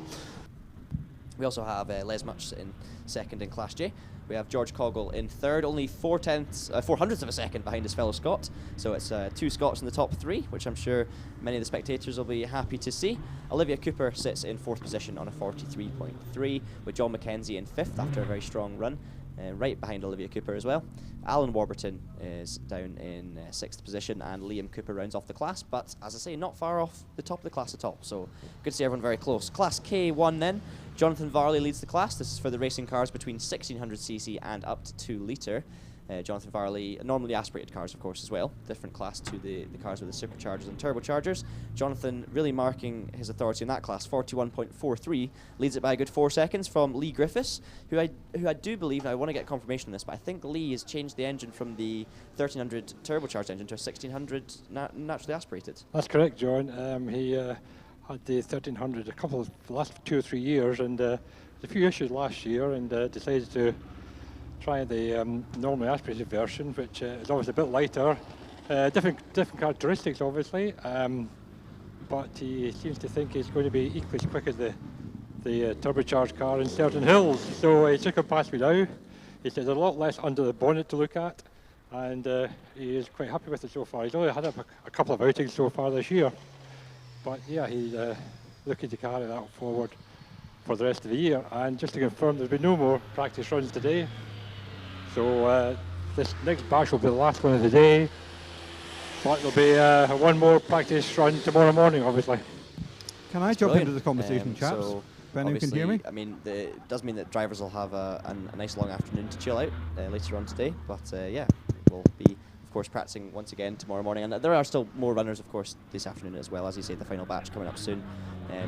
[SPEAKER 1] We also have Les Much in second in Class J. We have George Coghill in third, only 4/100ths of a second behind his fellow Scot. So it's 2 Scots in the top 3, which I'm sure many of the spectators will be happy to see. Olivia Cooper sits in 4th position on a 43.3, with Jon Mckenzie in 5th after a very strong run. Right behind Olivia Cooper as well. Allan Warburton is down in 6th position, and Liam Cooper rounds off the class, but as I say, not far off the top of the class at all, so good to see everyone very close. Class K1 then, Johnathen Varley leads the class. This is for the racing cars between 1600cc and up to 2 litre. Johnathen Varley, normally aspirated cars, of course, as well. Different class to the cars with the superchargers and turbochargers. Johnathen really marking his authority in that class, 41.43. Leads it by a good 4 seconds from Lee Griffiths, who I do believe, now I want to get confirmation on this, but I think Lee has changed the engine from the 1300 turbocharged engine to a 1600 naturally aspirated.
[SPEAKER 3] That's correct, John. He had the 1300 the last 2 or 3 years, and a few issues last year, and decided to try the normally aspirated version, which is obviously a bit lighter, different characteristics obviously, but he seems to think he's going to be equally as quick as the turbocharged car in certain hills. So he took him past me now. He says there's a lot less under the bonnet to look at, and he is quite happy with it so far. He's only had a couple of outings so far this year, but yeah, he's looking to carry that forward for the rest of the year. And just to confirm, there'll be no more practice runs today. So this next bash will be the last one of the day, but there'll be one more practice run tomorrow morning, obviously.
[SPEAKER 4] Can I jump into the conversation, chaps?
[SPEAKER 1] So
[SPEAKER 4] if anyone can hear me?
[SPEAKER 1] I mean, it does mean that drivers will have a nice long afternoon to chill out later on today, but yeah, we'll be, of course, practicing once again tomorrow morning, and there are still more runners, of course, this afternoon as well, as you say, the final batch coming up soon.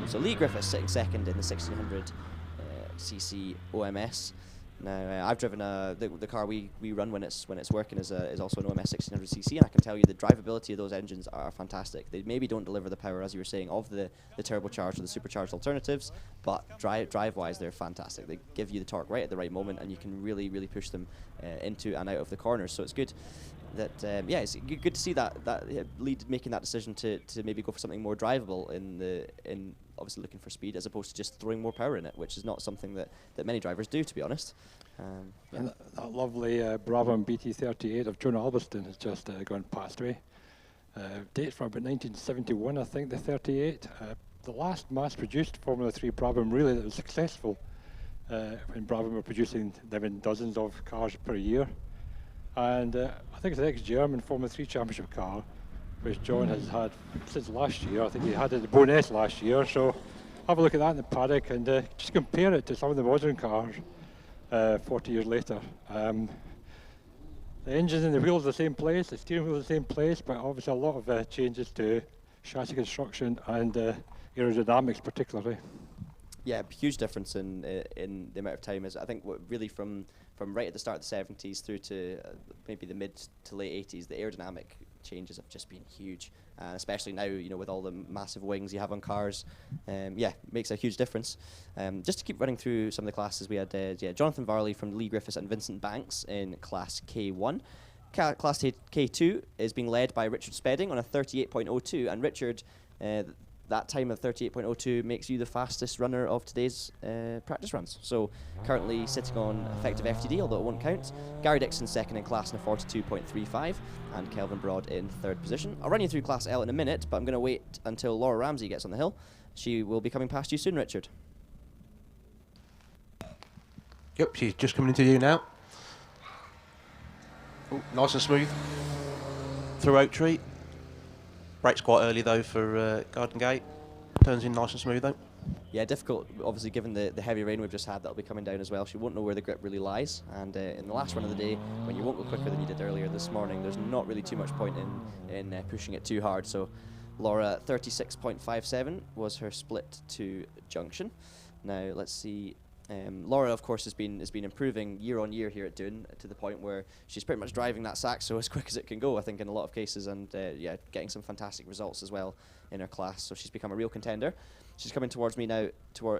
[SPEAKER 1] So Lee Griffiths sitting second in the 1600cc OMS. Now, I've driven the car we run when it's working is also an OMS 1600cc, and I can tell you the drivability of those engines are fantastic. They maybe don't deliver the power, as you were saying, of the turbocharged or the supercharged alternatives, but drive-wise they're fantastic. They give you the torque right at the right moment, and you can really push them into and out of the corners. So it's good that it's good to see that lead making that decision to maybe go for something more drivable in obviously looking for speed as opposed to just throwing more power in it, which is not something that many drivers do, to be honest.
[SPEAKER 3] And that lovely Brabham BT38 of Joan Albiston has just gone past me. Dates from about 1971, I think, the 38. The last mass-produced Formula 3 Brabham really that was successful when Brabham were producing them in dozens of cars per year. And I think it's an ex-German Formula 3 Championship car, which John has had since last year. I think he had it at the Bowness last year, so have a look at that in the paddock and just compare it to some of the modern cars 40 years later. The engines and the wheels are the same place, the steering wheel is the same place, but obviously a lot of changes to chassis construction and aerodynamics particularly.
[SPEAKER 1] Yeah, huge difference in the amount of time. Is I think really from right at the start of the 70s through to maybe the mid to late 80s, the aerodynamic changes have just been huge, especially now, with all the massive wings you have on cars. Makes a huge difference. Just to keep running through some of the classes, we had Johnathen Varley from Lee Griffiths and Vincent Banks in Class K1. Class K2 is being led by Richard Spedding on a 38.02, and Richard, that time of 38.02 makes you the fastest runner of today's practice runs. So currently sitting on effective FTD, although it won't count. Gary Dickson second in class in a 42.35, and Kelvin Broad in third position. I'll run you through Class L in a minute, but I'm going to wait until Laura Ramsey gets on the hill. She will be coming past you soon, Richard.
[SPEAKER 2] Yep, she's just coming into you now. Ooh, nice and smooth. Through Oak Tree. Brakes quite early though for Garden Gate. Turns in nice and smooth though.
[SPEAKER 1] Yeah, difficult, obviously, given the heavy rain we've just had that'll be coming down as well. She won't know where the grip really lies, and in the last run of the day, when you won't go quicker than you did earlier this morning, there's not really too much point in pushing it too hard. So Laura, 36.57 was her split to junction. Now let's see. Laura, of course, has been improving year on year here at Doune to the point where she's pretty much driving that Saxo as quick as it can go, I think, in a lot of cases, and getting some fantastic results as well in her class. So she's become a real contender. She's coming towards me now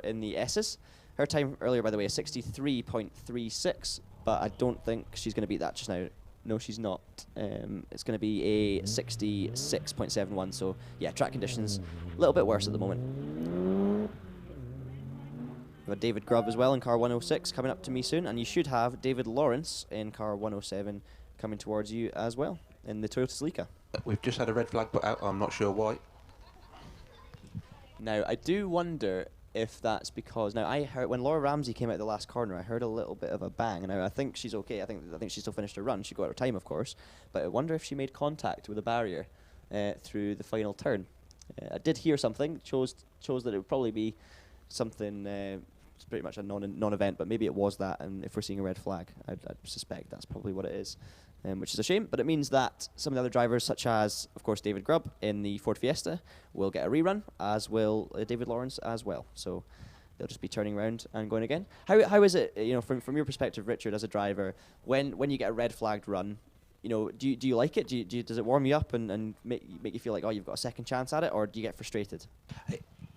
[SPEAKER 1] in the S's. Her time earlier, by the way, is 63.36, but I don't think she's going to beat that just now. No, she's not. It's going to be a 66.71. So yeah, track conditions a little bit worse at the moment. We have David Grubb as well in car 106 coming up to me soon, and you should have David Lawrence in car 107 coming towards you as well in the Toyota Celica.
[SPEAKER 2] We've just had a red flag put out. I'm not sure why.
[SPEAKER 1] Now I do wonder if that's because I heard when Laura Ramsey came out of the last corner, I heard a little bit of a bang. Now I think she's okay. I think she still finished her run. She got her time, of course, but I wonder if she made contact with a barrier through the final turn. I did hear something. Chose that it would probably be something. It's pretty much a non-event, but maybe it was that, and if we're seeing a red flag, I'd suspect that's probably what it is, which is a shame, but it means that some of the other drivers, such as, of course, David Grubb in the Ford Fiesta, will get a rerun, as will David Lawrence as well, so they'll just be turning around and going again. How is it, from your perspective, Richard, as a driver, when you get a red flagged run, do you like it? Does it warm you up and make you feel like, oh, you've got a second chance at it, or do you get frustrated?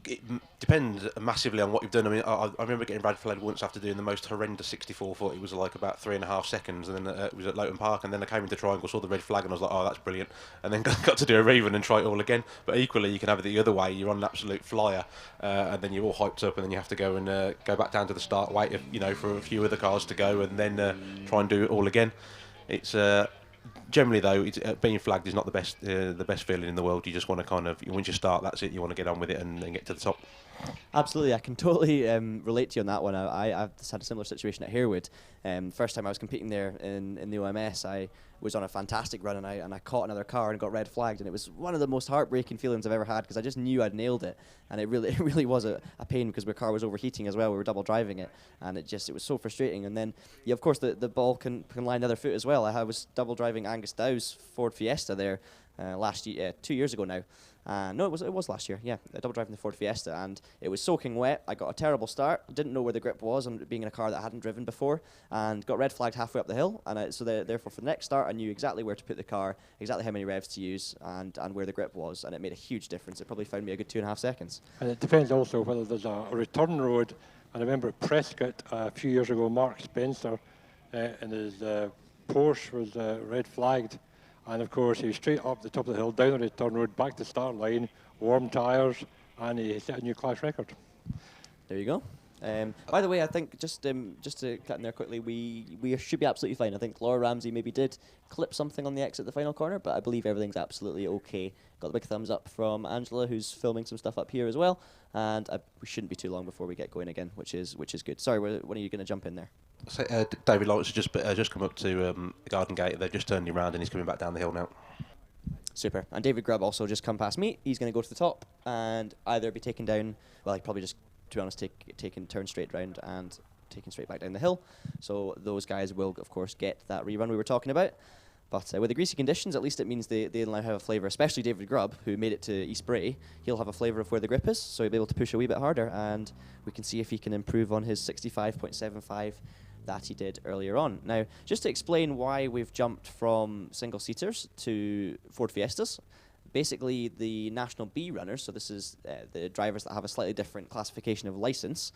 [SPEAKER 2] It depends massively on what you've done. I mean, I remember getting red flagged once after doing the most horrendous 64 foot. It was like about 3.5 seconds, and then it was at Lowton Park, and then I came into Triangle, saw the red flag, and I was like, oh, that's brilliant. And then got to do a rerun and try it all again. But equally, you can have it the other way. You're on an absolute flyer, and then you're all hyped up, and then you have to go and go back down to the start, wait, for a few other cars to go, and then try and do it all again. It's generally though, being flagged is not the best feeling in the world. You just want to once you start, that's it. You want to get on with it and get to the top.
[SPEAKER 1] Absolutely, I can totally relate to you on that one. I've just had a similar situation at Harewood. First time I was competing there in the OMS, I was on a fantastic run, and I caught another car and got red flagged, and it was one of the most heartbreaking feelings I've ever had, because I just knew I'd nailed it, and it really was a pain, because my car was overheating as well. We were double driving it, and it was so frustrating. And then of course the ball can lie on the other foot as well. I was double driving Angus Dow's Ford Fiesta there, last year, 2 years ago now. No, it was last year. Yeah, double driving the Ford Fiesta, and it was soaking wet. I got a terrible start. Didn't know where the grip was, and being in a car that I hadn't driven before, and got red flagged halfway up the hill. And therefore, for the next start, I knew exactly where to put the car, exactly how many revs to use, and where the grip was, and it made a huge difference. It probably found me a good 2.5 seconds.
[SPEAKER 3] And it depends also whether there's a return road. I remember at Prescott a few years ago, Mark Spencer and his Porsche was red flagged. And of course, he was straight up the top of the hill, down the return road, back to the start line, warm tyres, and he set a new class record.
[SPEAKER 1] There you go. By the way, I think just to cut in there quickly, we should be absolutely fine. I think Laura Ramsey maybe did clip something on the exit at the final corner, but I believe everything's absolutely okay. Got the big thumbs up from Angela, who's filming some stuff up here as well, and we shouldn't be too long before we get going again, which is good. Sorry, when are you going to jump in there?
[SPEAKER 2] So, David Lawrence has just come up to the Garden Gate. They've just turned him around and he's coming back down the hill now.
[SPEAKER 1] Super. And David Grubb also just come past me. He's going to go to the top and either be taken down, well, he'd probably just, to be honest, turn straight round and taken straight back down the hill. So those guys will, of course, get that rerun we were talking about. But with the greasy conditions, at least it means they'll now have a flavour, especially David Grubb, who made it to East Bray. He'll have a flavour of where the grip is, so he'll be able to push a wee bit harder, and we can see if he can improve on his 65.75 that he did earlier on. Now, just to explain why we've jumped from single-seaters to Ford Fiestas, basically the National B runners, so this is the drivers that have a slightly different classification of licence,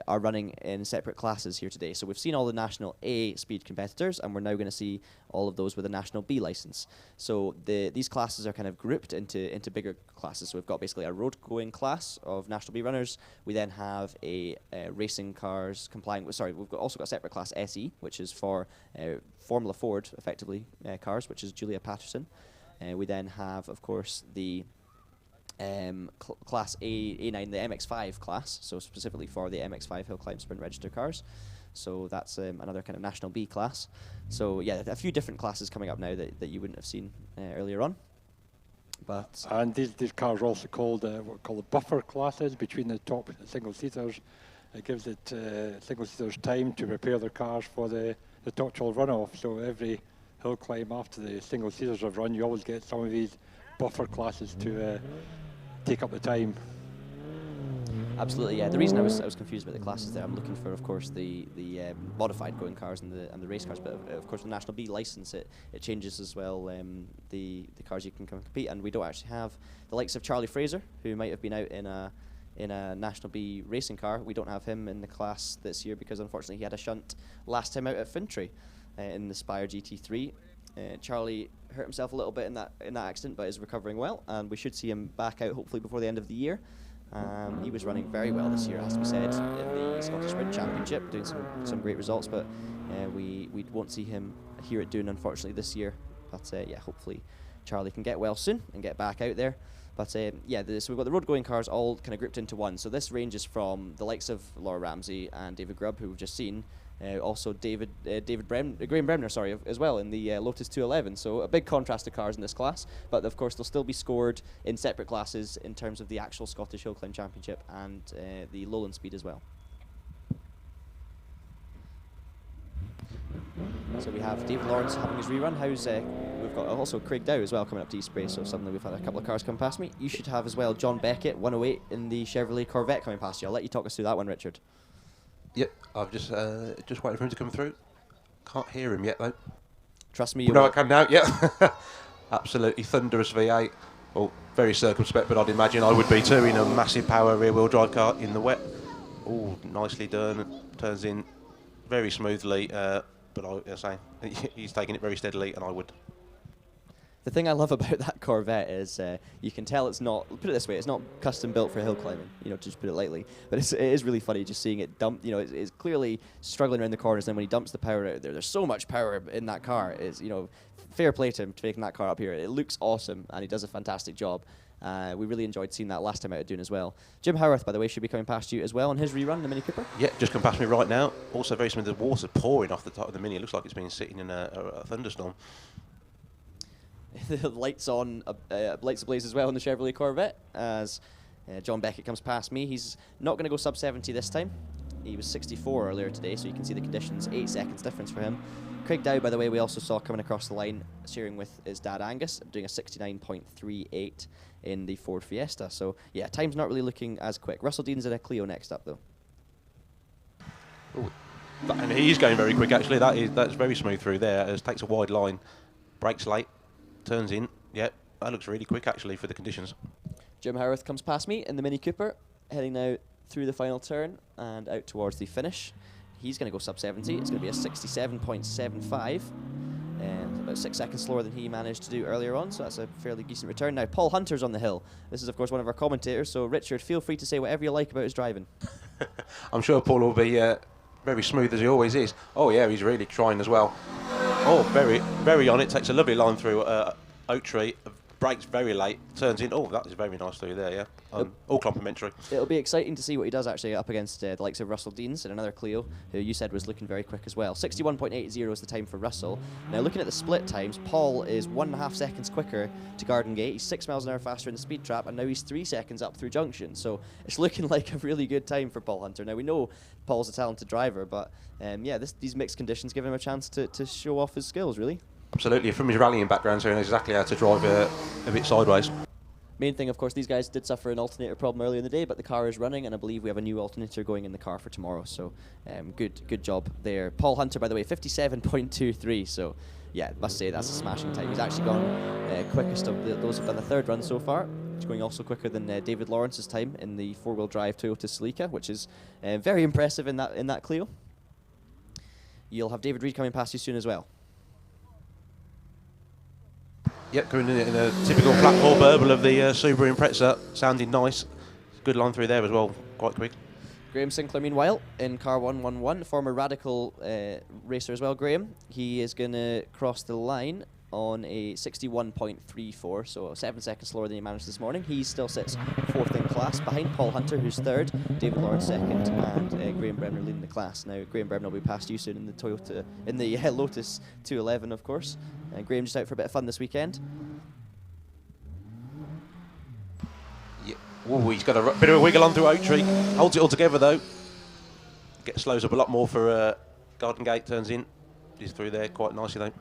[SPEAKER 1] are running in separate classes here today. So we've seen all the National A speed competitors, and we're now going to see all of those with a National B licence. So these classes are kind of grouped into bigger classes. So we've got basically a road-going class of National B runners. We then have a racing cars complying with, we've also got a separate class SE, which is for Formula Ford, effectively, cars, which is Julia Patterson. We then have, of course, the Class A9, the MX5 class, so specifically for the MX5 Hill Climb Sprint Register cars. So that's another kind of National B class. So yeah, a few different classes coming up now that you wouldn't have seen earlier on. But
[SPEAKER 3] and these cars are also called what we call the buffer classes between the top single-seaters. It gives it single-seaters time to prepare their cars for the top 12 runoff. So every hill climb after the single-seaters have run, you always get some of these buffer classes to take up the time.
[SPEAKER 1] Absolutely, yeah. The reason I was confused about the classes there, I'm looking for, of course, the modified going cars and the race cars, but of course the National B license it changes as well. The cars you can compete, and we don't actually have the likes of Charlie Fraser, who might have been out in a National B racing car. We don't have him in the class this year because unfortunately he had a shunt last time out at Fintry in the Spire GT3. Charlie hurt himself a little bit in that accident, but is recovering well, and we should see him back out hopefully before the end of the year. He was running very well this year, has to be said, in the Scottish Sprint Championship, doing some great results, but we won't see him here at Doune, unfortunately, this year. But yeah, hopefully Charlie can get well soon and get back out there. But yeah, so we've got the road-going cars all kind of grouped into one. So this ranges from the likes of Laura Ramsey and David Grubb, who we've just seen, also Graeme Bremner, as well, in the Lotus 211. So a big contrast of cars in this class, but of course they'll still be scored in separate classes in terms of the actual Scottish Hill Climb Championship and the Lowland Speed as well. So we have David Lawrence having his rerun. We've got also Craig Dow as well coming up to East Bray, so suddenly we've had a couple of cars come past me. You should have as well Jon Beckett, 108 in the Chevrolet Corvette coming past you. I'll let you talk us through that one, Richard.
[SPEAKER 2] Yep, I've just waiting for him to come through. Can't hear him yet though.
[SPEAKER 1] Trust me, you
[SPEAKER 2] No,
[SPEAKER 1] will.
[SPEAKER 2] I can now. Yeah, absolutely thunderous V8. Well, very circumspect, but I'd imagine I would be too in a massive power rear-wheel drive car in the wet. Oh, nicely done. Turns in very smoothly, but I say he's taking it very steadily, and I would.
[SPEAKER 1] The thing I love about that Corvette is you can tell it's not, put it this way, it's not custom built for hill climbing, to just put it lightly. But it is really funny just seeing it dump, it's clearly struggling around the corners, and then when he dumps the power out there's so much power in that car. It's, fair play to him taking that car up here. It looks awesome, and he does a fantastic job. We really enjoyed seeing that last time out at Doune as well. Jim Howarth, by the way, should be coming past you as well on his rerun, the Mini Cooper. Yeah,
[SPEAKER 2] just come past me right now. Also very smooth. The water pouring off the top of the Mini. It looks like it's been sitting in a thunderstorm.
[SPEAKER 1] The lights ablaze as well in the Chevrolet Corvette as Jon Beckett comes past me. He's not going to go sub 70 this time. He was 64 earlier today, so you can see the conditions, 8 seconds difference for him. Craig Dow, by the way, we also saw coming across the line, steering with his dad Angus, doing a 69.38 in the Ford Fiesta. So, yeah, time's not really looking as quick. Russell Dean's in a Clio next up, though.
[SPEAKER 2] Ooh. And he's going very quick, actually. That's very smooth through there. It takes a wide line, brakes late, turns in. Yep, that looks really quick, actually, for the conditions.
[SPEAKER 1] Jim Howarth comes past me in the Mini Cooper, heading now through the final turn and out towards the finish. He's going to go sub 70. It's going to be a 67.75, and about 6 seconds slower than he managed to do earlier on, so that's a fairly decent return. Now, Paul Hunter's on the hill. This is, of course, one of our commentators, so Richard, feel free to say whatever you like about his driving.
[SPEAKER 2] I'm sure Paul will be very smooth as he always is. Oh, yeah, he's really trying as well. Oh, very, very on it. Takes a lovely line through Oak Tree. Brakes very late, turns in. Oh, that is very nice through there, yeah. All complimentary.
[SPEAKER 1] It'll be exciting to see what he does actually up against the likes of Russell Deans and another Clio, who you said was looking very quick as well. 61.80 is the time for Russell. Now, looking at the split times, Paul is 1.5 seconds quicker to Garden Gate. He's 6 miles an hour faster in the speed trap, and now he's 3 seconds up through Junction. So it's looking like a really good time for Paul Hunter. Now, we know Paul's a talented driver, but yeah, these mixed conditions give him a chance to show off his skills, really.
[SPEAKER 2] Absolutely, from his rallying background, so he knows exactly how to drive a bit sideways.
[SPEAKER 1] Main thing, of course, these guys did suffer an alternator problem earlier in the day, but the car is running, and I believe we have a new alternator going in the car for tomorrow. So, good job there. Paul Hunter, by the way, 57.23. So, yeah, must say that's a smashing time. He's actually gone quickest of those who've done the third run so far. He's going also quicker than David Lawrence's time in the four-wheel drive Toyota Celica, which is very impressive in that Clio. You'll have David Reid coming past you soon as well.
[SPEAKER 2] Yep, going in a typical flat four burble of the Subaru Impreza, sounding nice. Good line through there as well, quite quick.
[SPEAKER 1] Grame Sinclair, meanwhile, in car 111, former Radical racer as well, Graham. He is going to cross the line on a 61.34, so 7 seconds slower than he managed this morning. He still sits 4th in class, behind Paul Hunter, who's 3rd, David Lawrence 2nd, and Graeme Bremner leading the class. Now, Graeme Bremner will be past you soon in the Lotus 211, of course. Graeme just out for a bit of fun this weekend.
[SPEAKER 2] Yeah. Ooh, he's got a bit of a wiggle on through Oak Tree. Holds it all together though. Slows up a lot more for Garden Gate, turns in. He's through there quite nicely though.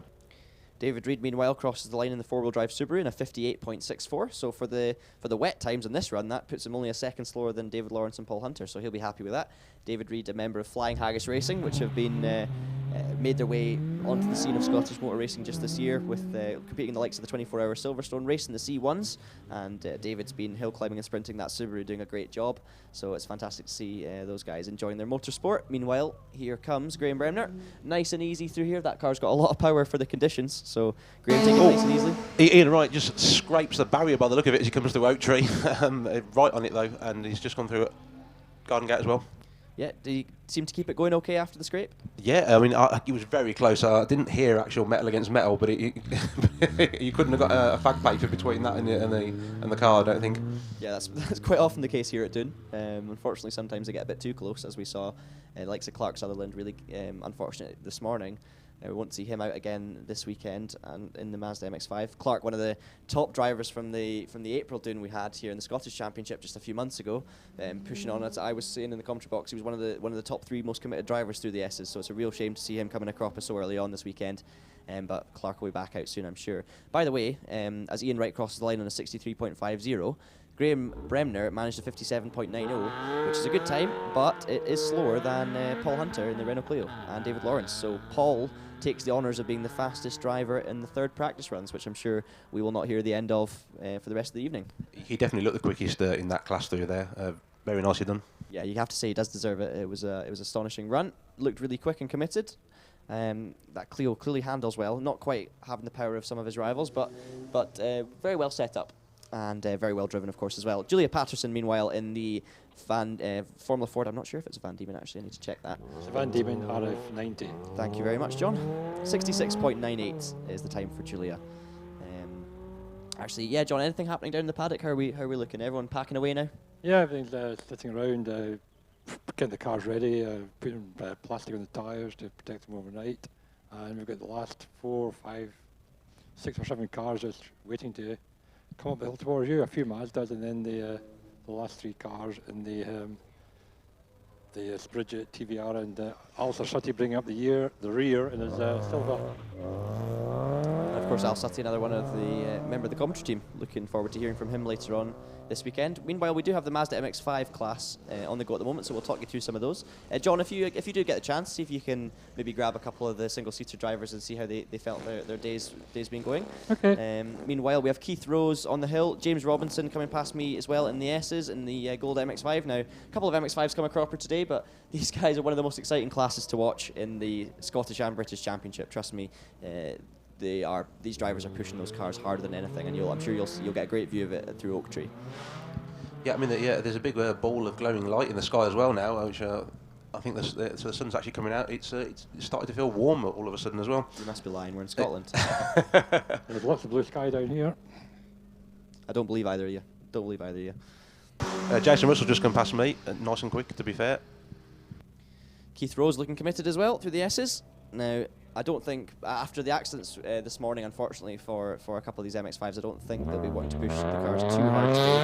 [SPEAKER 1] David Reid, meanwhile, crosses the line in the four-wheel drive Subaru in a 58.64. So for the wet times on this run, that puts him only a second slower than David Lawrence and Paul Hunter. So he'll be happy with that. David Reid, a member of Flying Haggis Racing, which have been made their way onto the scene of Scottish motor racing just this year, with competing in the likes of the 24-hour Silverstone race and the C1s. And David's been hill climbing and sprinting that Subaru, doing a great job. So it's fantastic to see those guys enjoying their motorsport. Meanwhile, here comes Graeme Bremner. Nice and easy through here. That car's got a lot of power for the conditions. So Graeme taking it nice and easily.
[SPEAKER 2] Ian Wright just scrapes the barrier by the look of it as he comes through Oak Tree. Right on it though, and he's just gone through Garden Gate as well.
[SPEAKER 1] Yeah, do you seem to keep it going okay after the scrape?
[SPEAKER 2] Yeah, I mean, he was very close. I didn't hear actual metal against metal, but you couldn't have got a fag paper between that and the car, I don't think. Yeah,
[SPEAKER 1] that's quite often the case here at Doune. Unfortunately, sometimes they get a bit too close, as we saw likes of Clark Sutherland really unfortunate this morning. We won't see him out again this weekend and in the Mazda Mx5. Clark, one of the top drivers from the April Doune we had here in the Scottish Championship just a few months ago, pushing on. As I was saying in the commentary box, he was one of the top 3 most committed drivers through the S's. So it's a real shame to see him coming a cropper so early on this weekend. But Clark will be back out soon, I'm sure. By the way, as Ian Wright crosses the line on a 63.50, Graeme Bremner managed a 57.90, which is a good time, but it is slower than Paul Hunter in the Renault Clio and David Lawrence. So Paul takes the honours of being the fastest driver in the 3rd practice runs, which I'm sure we will not hear the end of for the rest of the evening.
[SPEAKER 2] He definitely looked the quickest in that class through there. Very nicely done.
[SPEAKER 1] Yeah, you have to say he does deserve it. It was astonishing run. Looked really quick and committed. That Clio clearly handles well. Not quite having the power of some of his rivals, but very well set up. And very well driven, of course, as well. Julia Patterson, meanwhile, in the Formula Ford. I'm not sure if it's a Van Diemen, actually. I need to check that.
[SPEAKER 3] It's a Van Diemen RF90.
[SPEAKER 1] Thank you very much, John. 66.98 is the time for Julia. Actually, yeah, John, anything happening down in the paddock? How are we looking? Everyone packing away now?
[SPEAKER 3] Yeah, everything's sitting around, getting the cars ready, putting plastic on the tyres to protect them overnight. And we've got the last 4, 5, 6 or 7 cars just waiting to come up the hill towards you, a few Mazdas, and then the last 3 cars in the the Bridget TVR, and Alisdair Suttie bringing up the rear in his silver.
[SPEAKER 1] Of course, Al Suttie, another one of the member of the commentary team. Looking forward to hearing from him later on this weekend. Meanwhile, we do have the Mazda Mx5 Class on the go at the moment, so we'll talk you through some of those. John, if you do get the chance, see if you can maybe grab a couple of the single-seater drivers and see how they felt their days been going.
[SPEAKER 3] Okay.
[SPEAKER 1] Meanwhile, we have Keith Rose on the hill, James Robinson coming past me as well in the S's in the Gold MX5. Now, a couple of MX5s come a cropper today, but these guys are one of the most exciting classes to watch in the Scottish and British Championship. Trust me. These drivers are pushing those cars harder than anything, and I'm sure you'll get a great view of it through Oak Tree.
[SPEAKER 2] Yeah, I mean, there's a big ball of glowing light in the sky as well now, which I think so the sun's actually coming out. It's started to feel warm all of a sudden as well.
[SPEAKER 1] You must be lying. We're in Scotland.
[SPEAKER 3] There's lots of blue sky down here.
[SPEAKER 1] I don't believe either of you.
[SPEAKER 2] Jason Russell just come past me, nice and quick, to be fair.
[SPEAKER 1] Keith Rose looking committed as well through the S's. Now, I don't think, after the accidents this morning, unfortunately, for a couple of these MX5s, I don't think they'll be wanting to push the cars too hard today,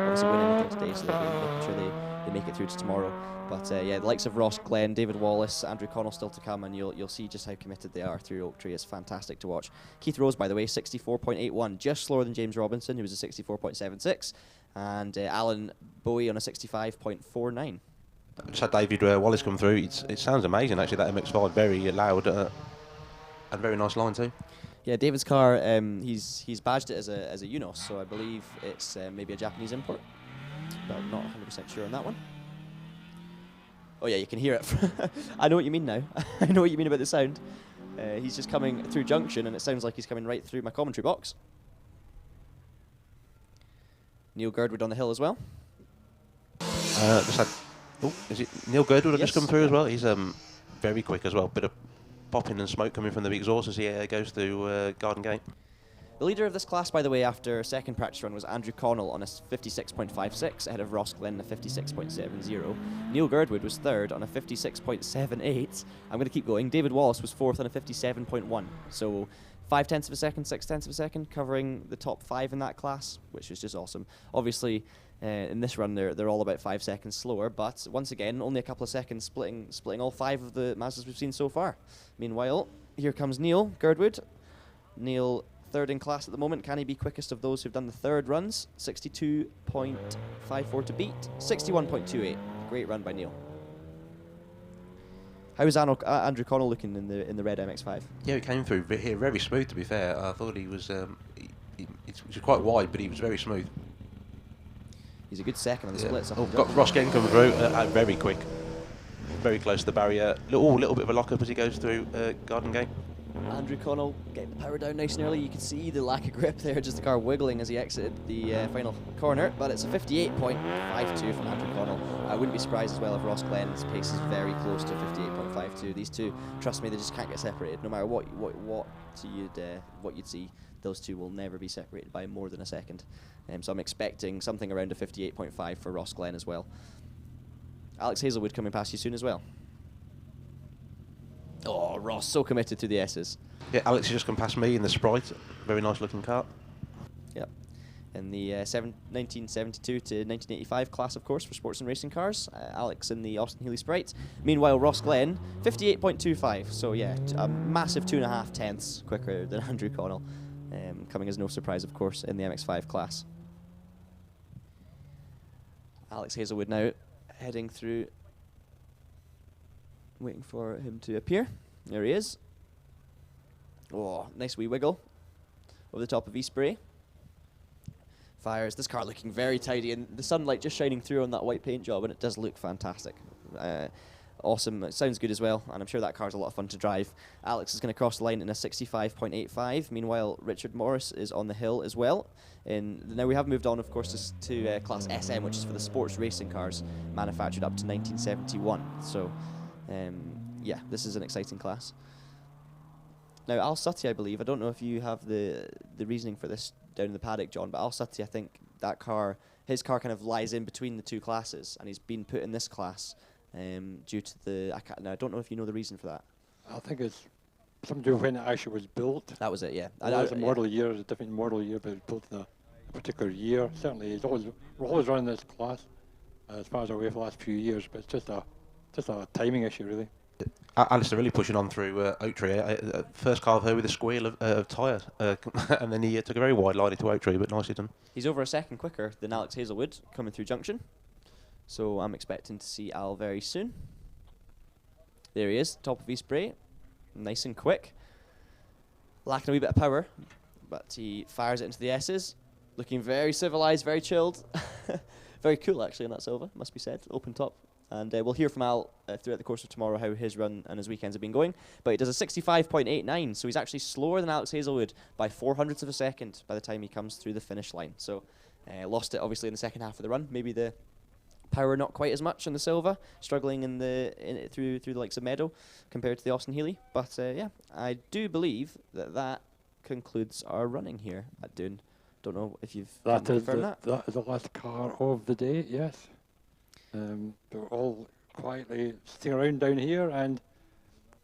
[SPEAKER 1] because they can't obviously win anything today, so they'll be making sure they make it through to tomorrow. But yeah, the likes of Ross Glenn, David Wallace, Andrew Connell still to come, and you'll see just how committed they are through Oak Tree. It's fantastic to watch. Keith Rose, by the way, 64.81, just slower than James Robinson, who was a 64.76, and Alan Bowie on a 65.49.
[SPEAKER 2] Just had David Wallace come through. It sounds amazing, actually, that MX5, very loud and very nice line too.
[SPEAKER 1] Yeah, David's car, he's badged it as a Unos, so I believe it's maybe a Japanese import, but I'm not 100% sure on that one. Oh yeah, you can hear it. I know what you mean now. I know what you mean about the sound. He's just coming through junction, and it sounds like he's coming right through my commentary box. Neil Girdwood on the hill as well.
[SPEAKER 2] Is it Neil Girdwood
[SPEAKER 1] Yes.
[SPEAKER 2] just come through as well? He's very quick as well. Bit of popping and smoke coming from the exhaust as he goes through Garden Gate.
[SPEAKER 1] The leader of this class, by the way, after second practice run was Andrew Connell on a 56.56, ahead of Ross Glenn, a 56.70. Neil Girdwood was third on a 56.78. I'm going to keep going. David Wallace was fourth on a 57.1. So 0.5 of a second, 0.6 of a second, covering the top 5 in that class, which is just awesome. Obviously, in this run, they're all about 5 seconds slower, but once again, only a couple of seconds splitting all 5 of the Mazdas we've seen so far. Meanwhile, here comes Neil Girdwood. Neil, third in class at the moment. Can he be quickest of those who've done the third runs? 62.54 to beat. 61.28. Great run by Neil. How is Andrew Connell looking in the red MX5?
[SPEAKER 2] Yeah, he came through here very smooth, to be fair. I thought he was he was quite wide, but he was very smooth.
[SPEAKER 1] He's a good second on the splits.
[SPEAKER 2] Got Ross Glenn coming through, very quick. Very close to the barrier. Little bit of a lock-up as he goes through Garden Gate.
[SPEAKER 1] Andrew Connell getting the power down nice and early. You can see the lack of grip there, just the car wiggling as he exited the final corner. But it's a 58.52 from Andrew Connell. I wouldn't be surprised as well if Ross Glenn's pace is very close to 58.52. These two, trust me, they just can't get separated. No matter what you'd see, those two will never be separated by more than a second. So I'm expecting something around a 58.5 for Ross Glenn as well. Alex Hazelwood coming past you soon as well. Oh, Ross, so committed to the S's.
[SPEAKER 2] Yeah, Alex has just come past me in the Sprite. Very nice looking car.
[SPEAKER 1] Yep. In the 1972 to 1985 class, of course, for sports and racing cars. Alex in the Austin Healey Sprite. Meanwhile, Ross Glenn, 58.25. So, yeah, a massive 2.5 tenths quicker than Andrew Connell. Coming as no surprise, of course, in the MX5 class. Alex Hazelwood now heading through, waiting for him to appear. There he is. Oh, nice wee wiggle over the top of Eastbury. Fires. This car looking very tidy, and the sunlight just shining through on that white paint job, and it does look fantastic. Awesome. It sounds good as well, and I'm sure that car's a lot of fun to drive. Alex is going to cross the line in a 65.85. Meanwhile, Richard Morris is on the hill as well. Now we have moved on, of course, to Class SM, which is for the sports racing cars manufactured up to 1971. So, yeah, this is an exciting class. Now, Al Suttie, I believe, I don't know if you have the reasoning for this down in the paddock, John, but Al Suttie, I think that car, his car kind of lies in between the two classes, and he's been put in this class due to the... I don't know if you know the reason for that.
[SPEAKER 3] I think it's something to do with when it actually was built.
[SPEAKER 1] That was it, yeah.
[SPEAKER 3] It was a model year, it's a different model year, but it was built in a particular year. Certainly, we're always running this class, as far as I'm aware for the last few years, but it's just a timing issue, really.
[SPEAKER 2] Alisdair really pushing on through Oak Tree. First car of her with a squeal of tyre, and then he took a very wide line into Oak Tree, but nicely done.
[SPEAKER 1] He's over a second quicker than Alex Hazelwood coming through Junction, so I'm expecting to see Al very soon. There he is, top of his spray, nice and quick. Lacking a wee bit of power, but he fires it into the S's, looking very civilised, very chilled. Very cool, actually, in that silver, must be said, open top. And we'll hear from Al throughout the course of tomorrow how his run and his weekends have been going. But he does a 65.89, so he's actually slower than Alex Hazelwood by 0.04 of a second by the time he comes through the finish line. So lost it, obviously, in the second half of the run. Maybe the power not quite as much in the Silva, struggling through the likes of Meadow compared to the Austin Healey. But yeah, I do believe that concludes our running here at Doune. Don't know if you've confirmed that.
[SPEAKER 3] That is the last car of the day, yes. They're all quietly sitting around down here, and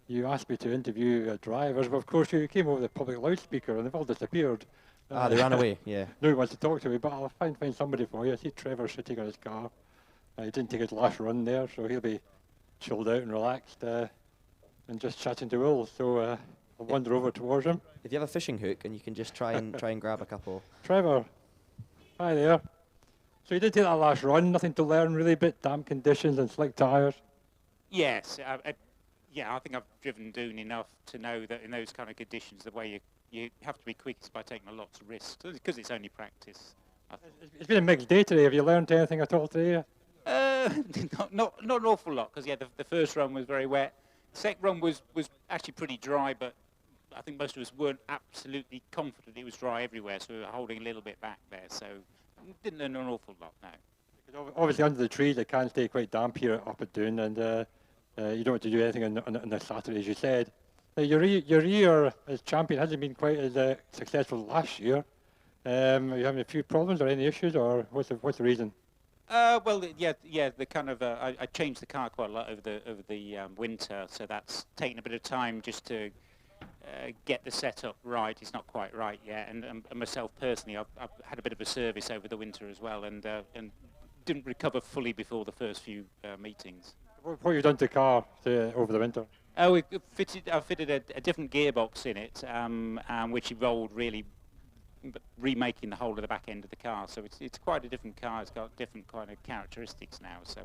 [SPEAKER 3] you asked me to interview drivers, but of course you came over the public loudspeaker and they've all disappeared.
[SPEAKER 1] They ran away, yeah.
[SPEAKER 3] Nobody wants to talk to me, but I'll find somebody for you. I see Trevor sitting on his car. He didn't take his last run there, so he'll be chilled out and relaxed and just chatting to Will. So I'll wander over towards him.
[SPEAKER 1] If you have a fishing hook, and you can just try and grab a couple.
[SPEAKER 3] Trevor, hi there. So you did take that last run, nothing to learn really, but damp conditions and slick tyres.
[SPEAKER 5] Yes, I think I've driven Doune enough to know that in those kind of conditions, the way you have to be quick is by taking a lot of risks, because it's only practice.
[SPEAKER 3] It's been a mixed day today. Have you learned anything at all today?
[SPEAKER 5] Not an awful lot, because the first run was very wet. The second run was actually pretty dry, but I think most of us weren't absolutely confident it was dry everywhere, so we were holding a little bit back there. So didn't learn an awful lot now.
[SPEAKER 3] Obviously, under the trees, it can stay quite damp here up at Doune, and you don't have to do anything on the Saturday, as you said. Your year as champion hasn't been quite as successful last year. Are you having a few problems or any issues, or what's the reason?
[SPEAKER 5] The kind of I changed the car quite a lot over the winter, so that's taken a bit of time just to get the setup right. It's not quite right yet, and myself personally, I've had a bit of a service over the winter as well, and didn't recover fully before the first few meetings.
[SPEAKER 3] What have you done to the car over the winter?
[SPEAKER 5] Oh, I fitted a different gearbox in it, which involved really remaking the whole of the back end of the car. So it's quite a different car. It's got different kind of characteristics now. So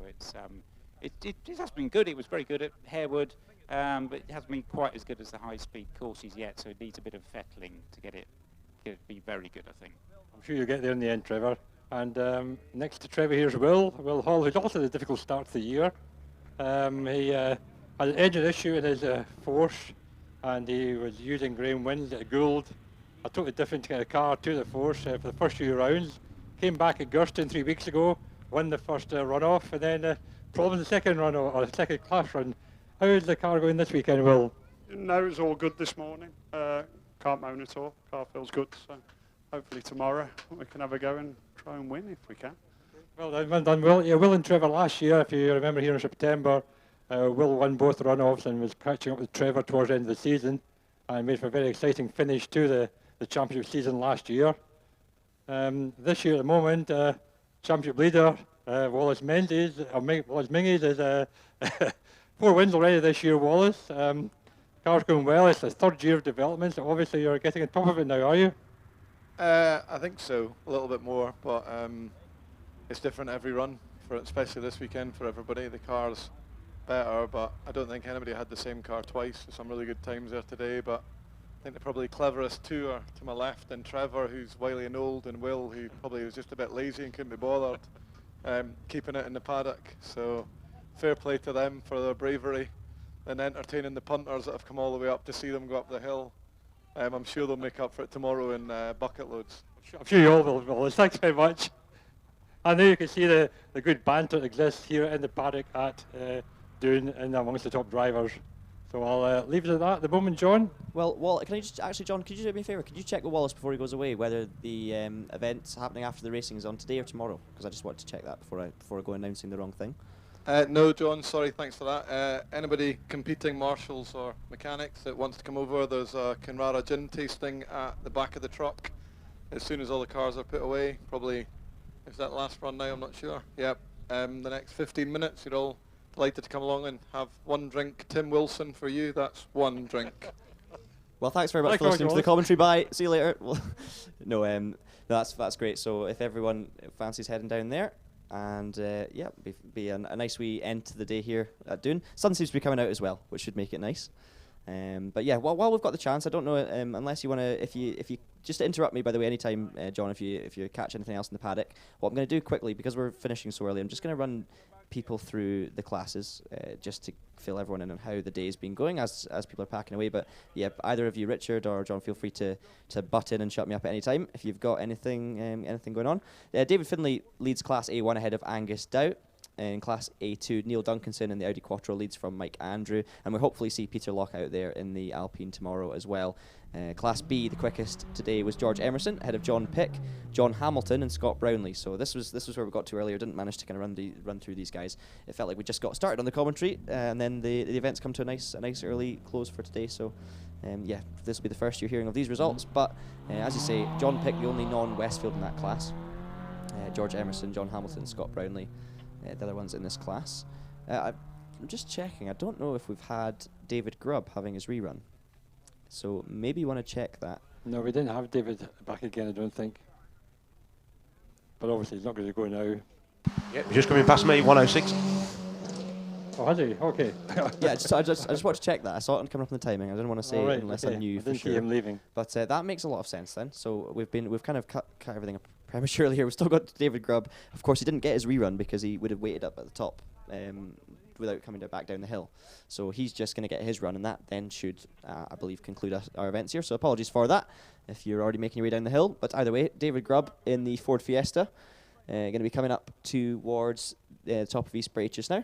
[SPEAKER 5] it has been good. It was very good at Harewood, but it hasn't been quite as good as the high-speed courses yet. So it needs a bit of fettling to get it to be very good, I think.
[SPEAKER 3] I'm sure you'll get there in the end, Trevor. And next to Trevor here's Will Hall, who's also had a difficult start to the year. He had an engine issue in his force, and he was using Graham wins at Gould. A totally different kind of car to the force for the first few rounds. Came back at Gurston 3 weeks ago, won the first runoff, and then problems the second run or the second class run. How is the car going this weekend, Will?
[SPEAKER 6] No, it's all good this morning. Can't moan at all. Car feels good, so hopefully tomorrow we can have a go and try and win if we can.
[SPEAKER 3] Well done, Will. Yeah, Will and Trevor last year, if you remember here in September, Will won both runoffs and was catching up with Trevor towards the end of the season, and made for a very exciting finish to the championship season last year. This year at the moment, championship leader Wallace Menzies, Wallace Menzies is 4 wins already this year, Wallace. Car's going well. It's the 3rd year of development, so obviously you're getting on top of it now, are you?
[SPEAKER 7] I think so, a little bit more, but it's different every run, especially this weekend for everybody. The car's better, but I don't think anybody had the same car twice. Some really good times there today, but I think the probably cleverest two are to my left, and Trevor, who's wily and old, and Will, who probably was just a bit lazy and couldn't be bothered keeping it in the paddock. So fair play to them for their bravery and entertaining the punters that have come all the way up to see them go up the hill. I'm sure they'll make up for it tomorrow in bucket loads.
[SPEAKER 3] I'm sure you all will, Wallace. Thanks very much. I know you can see the good banter that exists here in the paddock at Doune and amongst the top drivers. So I'll leave it at that at the moment, John.
[SPEAKER 1] Well, can I just actually, John, could you do me a favour? Could you check with Wallace before he goes away whether the event happening after the racing is on today or tomorrow? Because I just wanted to check that before I go announcing the wrong thing.
[SPEAKER 7] No, John, sorry, thanks for that. Anybody competing, marshals or mechanics that wants to come over, there's a Conrara gin tasting at the back of the truck as soon as all the cars are put away. Probably, is that last run now? I'm not sure. Yep. the next 15 minutes. You're all delighted to come along and have one drink. Tim Wilson for you, that's one drink.
[SPEAKER 1] Well, thanks very much for listening to the commentary. Bye. See you later. No, that's great. So if everyone fancies heading down there, and yeah, be a nice wee end to the day here at Doune. Sun seems to be coming out as well, which should make it nice. But yeah, while we've got the chance, I don't know unless you want to, if you just interrupt me by the way anytime, John, if you catch anything else in the paddock. What I'm going to do quickly, because we're finishing so early, I'm just going to run people through the classes just to fill everyone in on how the day's been going as people are packing away. But yeah, either of you, Richard or John, feel free to butt in and shut me up at any time if you've got anything going on. David Finlay leads Class A1 ahead of Angus Doubt. In Class A2, Neil Duncanson in the Audi Quattro leads from Mike Andrew, and we'll hopefully see Peter Locke out there in the Alpine tomorrow as well. Class B, the quickest today was George Emerson ahead of John Pick, John Hamilton and Scott Brownlee. So this was where we got to earlier. Didn't manage to kind of run through these guys. It felt like we just got started on the commentary, and then the events come to a nice early close for today. So yeah, this will be the first you're hearing of these results. But as you say, John Pick, the only non-Westfield in that class. George Emerson, John Hamilton, Scott Brownlee. The other ones in this class. I'm just checking. I don't know if we've had David Grubb having his rerun. So maybe you want to check that.
[SPEAKER 3] No, we didn't have David back again, I don't think. But obviously he's not going to go now.
[SPEAKER 2] Yeah, he's just coming past me, 106.
[SPEAKER 3] Oh, has he? Okay.
[SPEAKER 1] Yeah, I just want to check that. I saw it coming up in the timing. I didn't want to say it unless I knew
[SPEAKER 3] I
[SPEAKER 1] for
[SPEAKER 3] didn't
[SPEAKER 1] sure.
[SPEAKER 3] see him leaving.
[SPEAKER 1] But that makes a lot of sense then. So we've kind of cut everything up prematurely here. We've still got David Grubb. Of course, he didn't get his rerun because he would have waited up at the top without coming back down the hill. So he's just going to get his run, and that then should, I believe, conclude our events here. So apologies for that if you're already making your way down the hill. But either way, David Grubb in the Ford Fiesta, going to be coming up towards the top of East Bray just now.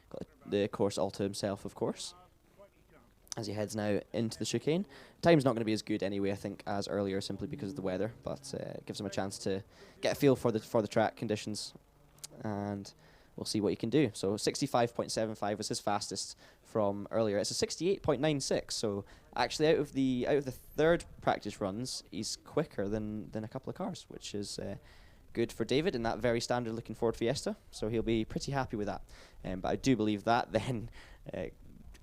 [SPEAKER 1] Got the course all to himself, of course, as he heads now into the chicane. Time's not going to be as good anyway, I think, as earlier, simply because of the weather, but it gives him a chance to get a feel for the track conditions, and we'll see what he can do. So 65.75 was his fastest from earlier. It's a 68.96, so actually out of the third practice runs, he's quicker than a couple of cars, which is good for David in that very standard looking Ford Fiesta, so he'll be pretty happy with that. But I do believe that then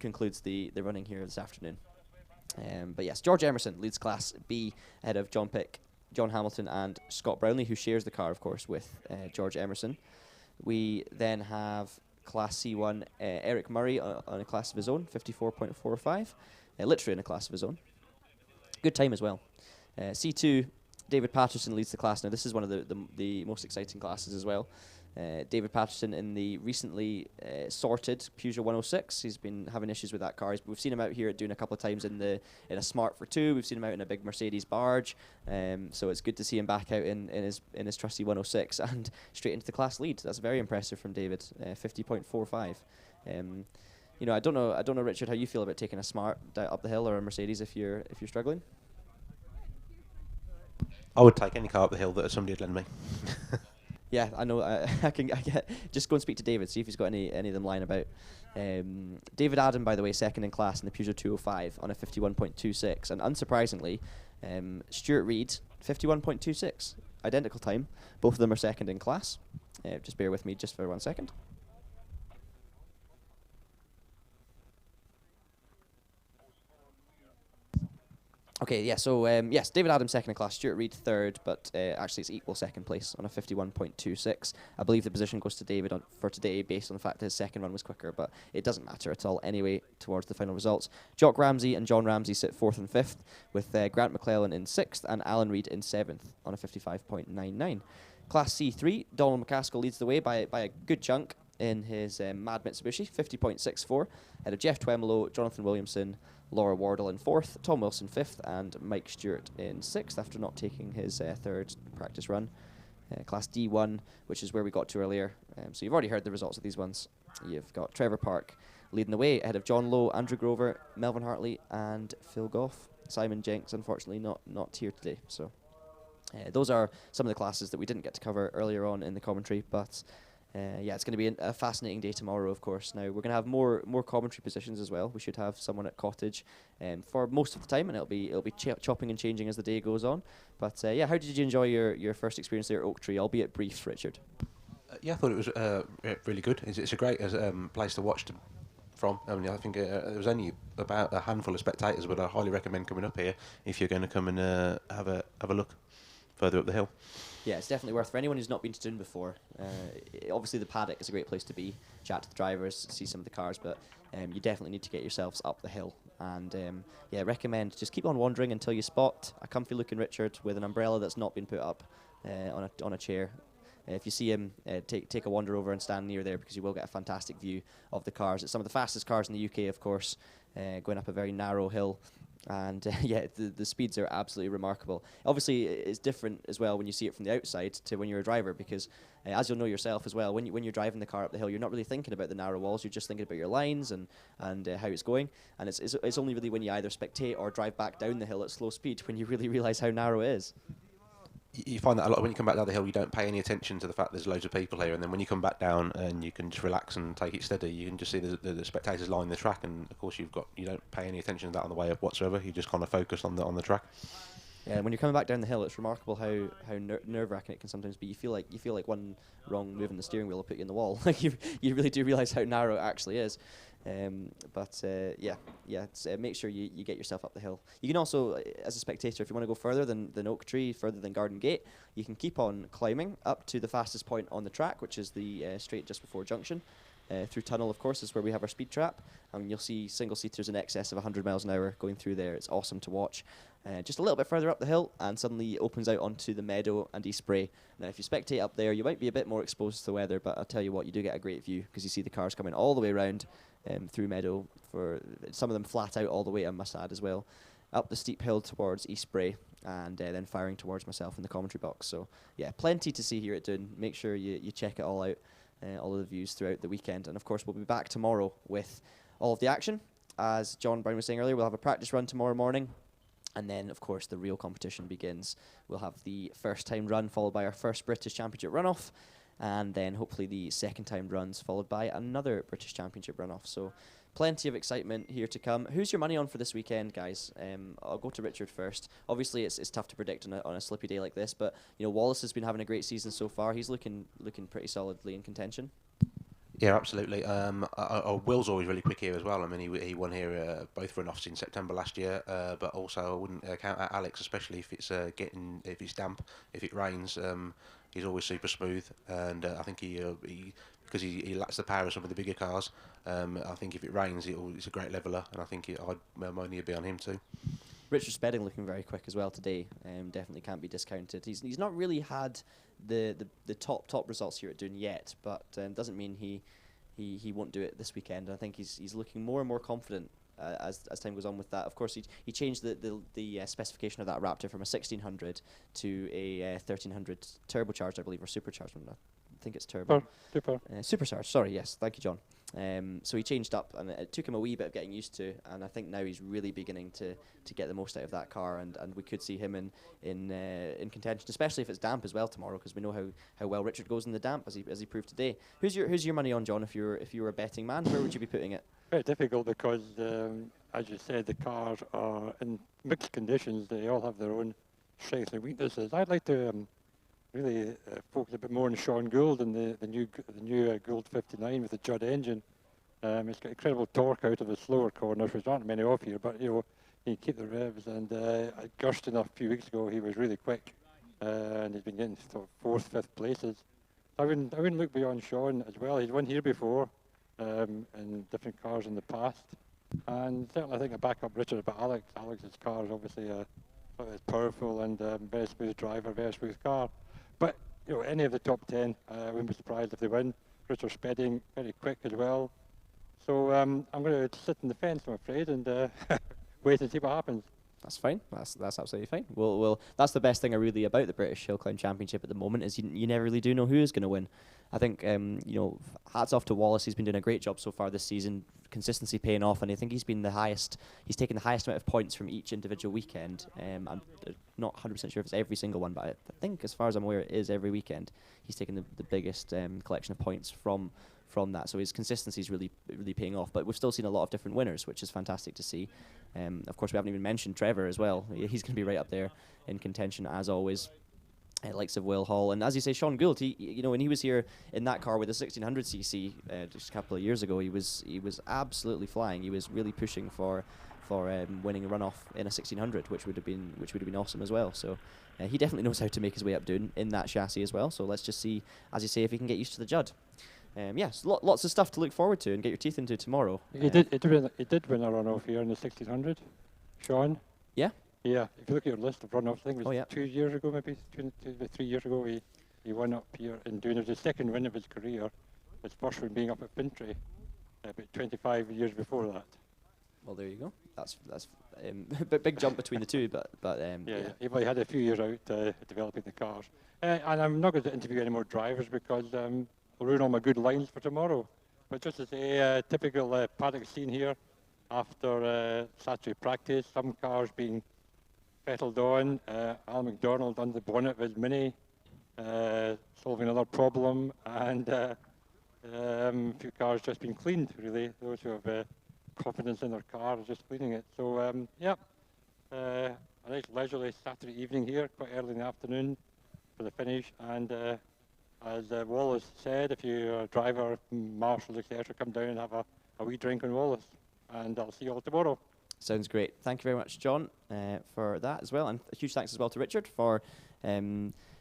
[SPEAKER 1] concludes the running here this afternoon. But yes, George Emerson leads Class B ahead of John Pick, John Hamilton and Scott Brownlee, who shares the car, of course, with George Emerson. We then have Class C1, Eric Murray on a class of his own, 54.45, literally in a class of his own. Good time as well. C2, David Patterson leads the class. Now, this is one of the most exciting classes as well. David Patterson in the recently sorted Peugeot 106. He's been having issues with that car. We've seen him out here doing a couple of times in a Smart for 2. We've seen him out in a big Mercedes barge. So it's good to see him back out in his trusty 106 and straight into the class lead. That's very impressive from David. 50.45. You know, I don't know, Richard, how you feel about taking a Smart up the hill or a Mercedes if you're struggling.
[SPEAKER 2] I would take any car up the hill that somebody had lend me.
[SPEAKER 1] Yeah, I know. I can just go and speak to David, see if he's got any of them lying about. David Adam, by the way, second in class in the Peugeot 205 on a 51.26, and unsurprisingly, Stuart Reid 51.26, identical time. Both of them are second in class. Just bear with me just for 1 second. Okay, yeah, so yes, David Adams second in class, Stuart Reid third, but actually it's equal second place on a 51.26. I believe the position goes to David for today based on the fact that his second run was quicker, but it doesn't matter at all anyway towards the final results. Jock Ramsey and John Ramsey sit fourth and fifth, with Grant McClellan in sixth and Alan Reid in seventh on a 55.99. Class C3, Donald McCaskill leads the way by a good chunk in his Mad Mitsubishi, 50.64, ahead of Jeff Twemlow, Jonathan Williamson, Laura Wardle in fourth, Tom Wilson fifth, and Mike Stewart in sixth after not taking his third practice run. Class D1, which is where we got to earlier. So you've already heard the results of these ones. You've got Trevor Park leading the way ahead of John Lowe, Andrew Grover, Melvin Hartley, and Phil Goff. Simon Jenks, unfortunately, not here today. So those are some of the classes that we didn't get to cover earlier on in the commentary, but yeah, it's going to be a fascinating day tomorrow, of course. Now, we're going to have more commentary positions as well. We should have someone at Cottage for most of the time, and it'll be chopping and changing as the day goes on. But yeah, how did you enjoy your first experience there at Oak Tree, albeit brief, Richard?
[SPEAKER 2] Yeah, I thought it was really good. It's a great place to watch from. I mean, I think there was only about a handful of spectators, but I highly recommend coming up here if you're going to come and have a look further up the hill.
[SPEAKER 1] Yeah, it's definitely worth for anyone who's not been to Doune before. Obviously, the paddock is a great place to be, chat to the drivers, see some of the cars, but you definitely need to get yourselves up the hill. And yeah, recommend just keep on wandering until you spot a comfy-looking Richard with an umbrella that's not been put up on a chair. If you see him, take a wander over and stand near there, because you will get a fantastic view of the cars. It's some of the fastest cars in the UK, of course, going up a very narrow hill. And yeah, the speeds are absolutely remarkable. Obviously, it's different as well when you see it from the outside to when you're a driver, because as you'll know yourself as well, when you're driving the car up the hill, you're not really thinking about the narrow walls. You're just thinking about your lines and how it's going. And it's only really when you either spectate or drive back down the hill at slow speed when you really realise how narrow it is.
[SPEAKER 2] You find that a lot when you come back down the hill. You don't pay any attention to the fact there's loads of people here, and then when you come back down and you can just relax and take it steady, you can just see the spectators lining the track, and of course you don't pay any attention to that on the way up whatsoever. You just kind of focus on the track.
[SPEAKER 1] Yeah, when you're coming back down the hill, it's remarkable how nerve-wracking it can sometimes be. You feel like one wrong move in the steering wheel will put you in the wall. Like you really do realise how narrow it actually is. Make sure you get yourself up the hill. You can also, as a spectator, if you want to go further than Oak Tree, further than Garden Gate, you can keep on climbing up to the fastest point on the track, which is the straight just before junction. Through Tunnel, of course, is where we have our speed trap. You'll see single-seaters in excess of 100 miles an hour going through there. It's awesome to watch. Just a little bit further up the hill, and suddenly it opens out onto the meadow and East Bray. Now, if you spectate up there, you might be a bit more exposed to the weather, but I'll tell you what, you do get a great view, because you see the cars coming all the way around through meadow, for some of them flat out all the way, I must add, as well, up the steep hill towards East Bray, and then firing towards myself in the commentary box. So, yeah, plenty to see here at Doune. Make sure you check it all out. All of the views throughout the weekend. And of course, we'll be back tomorrow with all of the action. As John Brown was saying earlier, we'll have a practice run tomorrow morning. And then, of course, the real competition begins. We'll have the first time run followed by our first British Championship runoff. And then hopefully the second time runs followed by another British Championship runoff. So plenty of excitement here to come. Who's your money on for this weekend, guys? I'll go to Richard first. Obviously, it's tough to predict on a slippy day like this, but Wallace has been having a great season so far. He's looking pretty solidly in contention.
[SPEAKER 2] Yeah, absolutely. Will's always really quick here as well. I mean, he won here both runoffs in September last year, but also I wouldn't count out Alex, especially if it's if it's damp, if it rains. He's always super smooth, and I think he because he lacks the power of some of the bigger cars. I think if it rains, it's a great leveller, and I think my money would be on him too.
[SPEAKER 1] Richard Spedding looking very quick as well today. Definitely can't be discounted. He's not really had the top results here at Doune yet, but doesn't mean he won't do it this weekend. I think he's looking more and more confident as time goes on with that. Of course, he changed the specification of that Raptor from a 1600 to a 1300 turbocharged, I believe, or supercharged. I think it's turbo. Supercharged. Sorry, yes. Thank you, John. So he changed up, and it took him a wee bit of getting used to, and I think now he's really beginning to get the most out of that car, and we could see him in contention, especially if it's damp as well tomorrow, because we know how well Richard goes in the damp, as he proved today. Who's your money on, John? If you were a betting man, where would you be putting it?
[SPEAKER 3] Very difficult, because as you said, the cars are in mixed conditions. They all have their own strengths and weaknesses. I'd like to really focus a bit more on Sean Gould and the new Gould 59 with the Judd engine. It's got incredible torque out of the slower corners, which aren't many off here, but you can keep the revs. And at Gurston a few weeks ago, he was really quick, and he's been getting sort of 4th, 5th places. I wouldn't look beyond Sean as well. He's won here before in different cars in the past, and certainly I think I back up Richard. But Alex's car is obviously powerful and very smooth driver, very smooth car. But any of the top 10, I wouldn't be surprised if they win. Richard Spedding, very quick as well. So I'm going to sit in the fence, I'm afraid, and wait and see what happens.
[SPEAKER 1] That's fine. That's absolutely fine. Well, that's the best thing really about the British Hill Climb Championship at the moment, is you never really do know who is going to win. I think hats off to Wallace. He's been doing a great job so far this season. Consistency paying off, and I think he's taken the highest amount of points from each individual weekend. I'm not 100% sure if it's every single one, but I think, as far as I'm aware, it is every weekend. He's taken the biggest collection of points from that, so his consistency is really paying off. But we've still seen a lot of different winners, which is fantastic to see. Of course, we haven't even mentioned Trevor as well. He's going to be right up there in contention as always. likes of Will Hall, and as you say, Sean Gould. When he was here in that car with a 1600cc just a couple of years ago, he was absolutely flying. He was really pushing for winning a runoff in a 1600, which would have been awesome as well. So he definitely knows how to make his way up Doune in that chassis as well. So let's just see, as you say, if he can get used to the Judd. Yes, lots of stuff to look forward to and get your teeth into tomorrow.
[SPEAKER 3] He did win a runoff here in the 1600, Sean.
[SPEAKER 1] Yeah.
[SPEAKER 3] Yeah, if you look at your list of runoffs, I think it was
[SPEAKER 1] 2
[SPEAKER 3] years ago, maybe 3 years ago, he won up here in Doune. It was the second win of his career. His first one being up at Pintry, about 25 years before that.
[SPEAKER 1] Well, there you go. That's a big jump between the two, but
[SPEAKER 3] He had a few years out developing the cars. And I'm not going to interview any more drivers because I'll ruin all my good lines for tomorrow. But just to say, typical paddock scene here after Saturday practice. Some cars being fettled on. Allan McDonald under the bonnet of his Mineeff, solving another problem, and a few cars just been cleaned, really. Those who have confidence in their car are just cleaning it. So, a nice leisurely Saturday evening here, quite early in the afternoon for the finish. And as Wallace said, if you're a driver, marshal, etc., come down and have a wee drink on Wallace. And I'll see you all tomorrow.
[SPEAKER 1] Sounds great. Thank you very much, John, for that as well. And a huge thanks as well to Richard for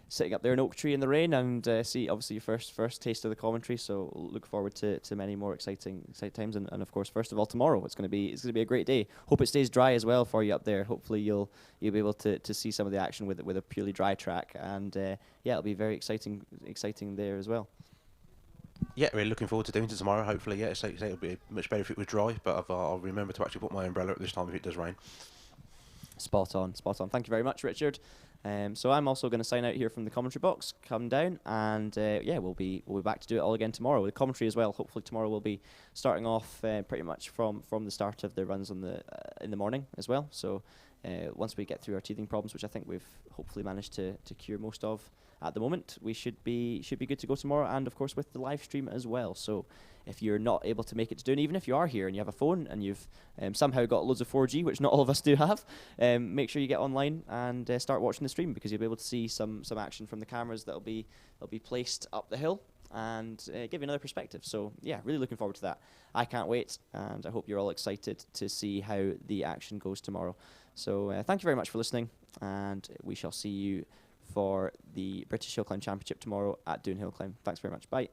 [SPEAKER 1] sitting up there in Oak Tree in the rain and see, obviously, your first taste of the commentary. So look forward to many more exciting times. And of course, first of all, tomorrow it's going to be a great day. Hope it stays dry as well for you up there. Hopefully you'll be able to see some of the action with a purely dry track. And it'll be very exciting there as well.
[SPEAKER 2] Yeah, really looking forward to doing it tomorrow. Hopefully, it'll be much better if it was dry, but I'll remember to actually put my umbrella at this time if it does rain.
[SPEAKER 1] Spot on. Thank you very much, Richard. So I'm also going to sign out here from the commentary box. Come down, and we'll be back to do it all again tomorrow with commentary as well. Hopefully tomorrow we'll be starting off pretty much from the start of the runs on in the morning as well. So once we get through our teething problems, which I think we've hopefully managed to cure most of at the moment, we should be good to go tomorrow, and of course with the live stream as well. So if you're not able to make it to Doune, even if you are here and you have a phone and you've somehow got loads of 4G, which not all of us do have, make sure you get online and start watching the stream, because you'll be able to see some action from the cameras that'll be placed up the hill and give you another perspective. So yeah, really looking forward to that. I can't wait, and I hope you're all excited to see how the action goes tomorrow. So thank you very much for listening, and we shall see you for the British Hill Climb Championship tomorrow at Doune Hill Climb. Thanks very much. Bye.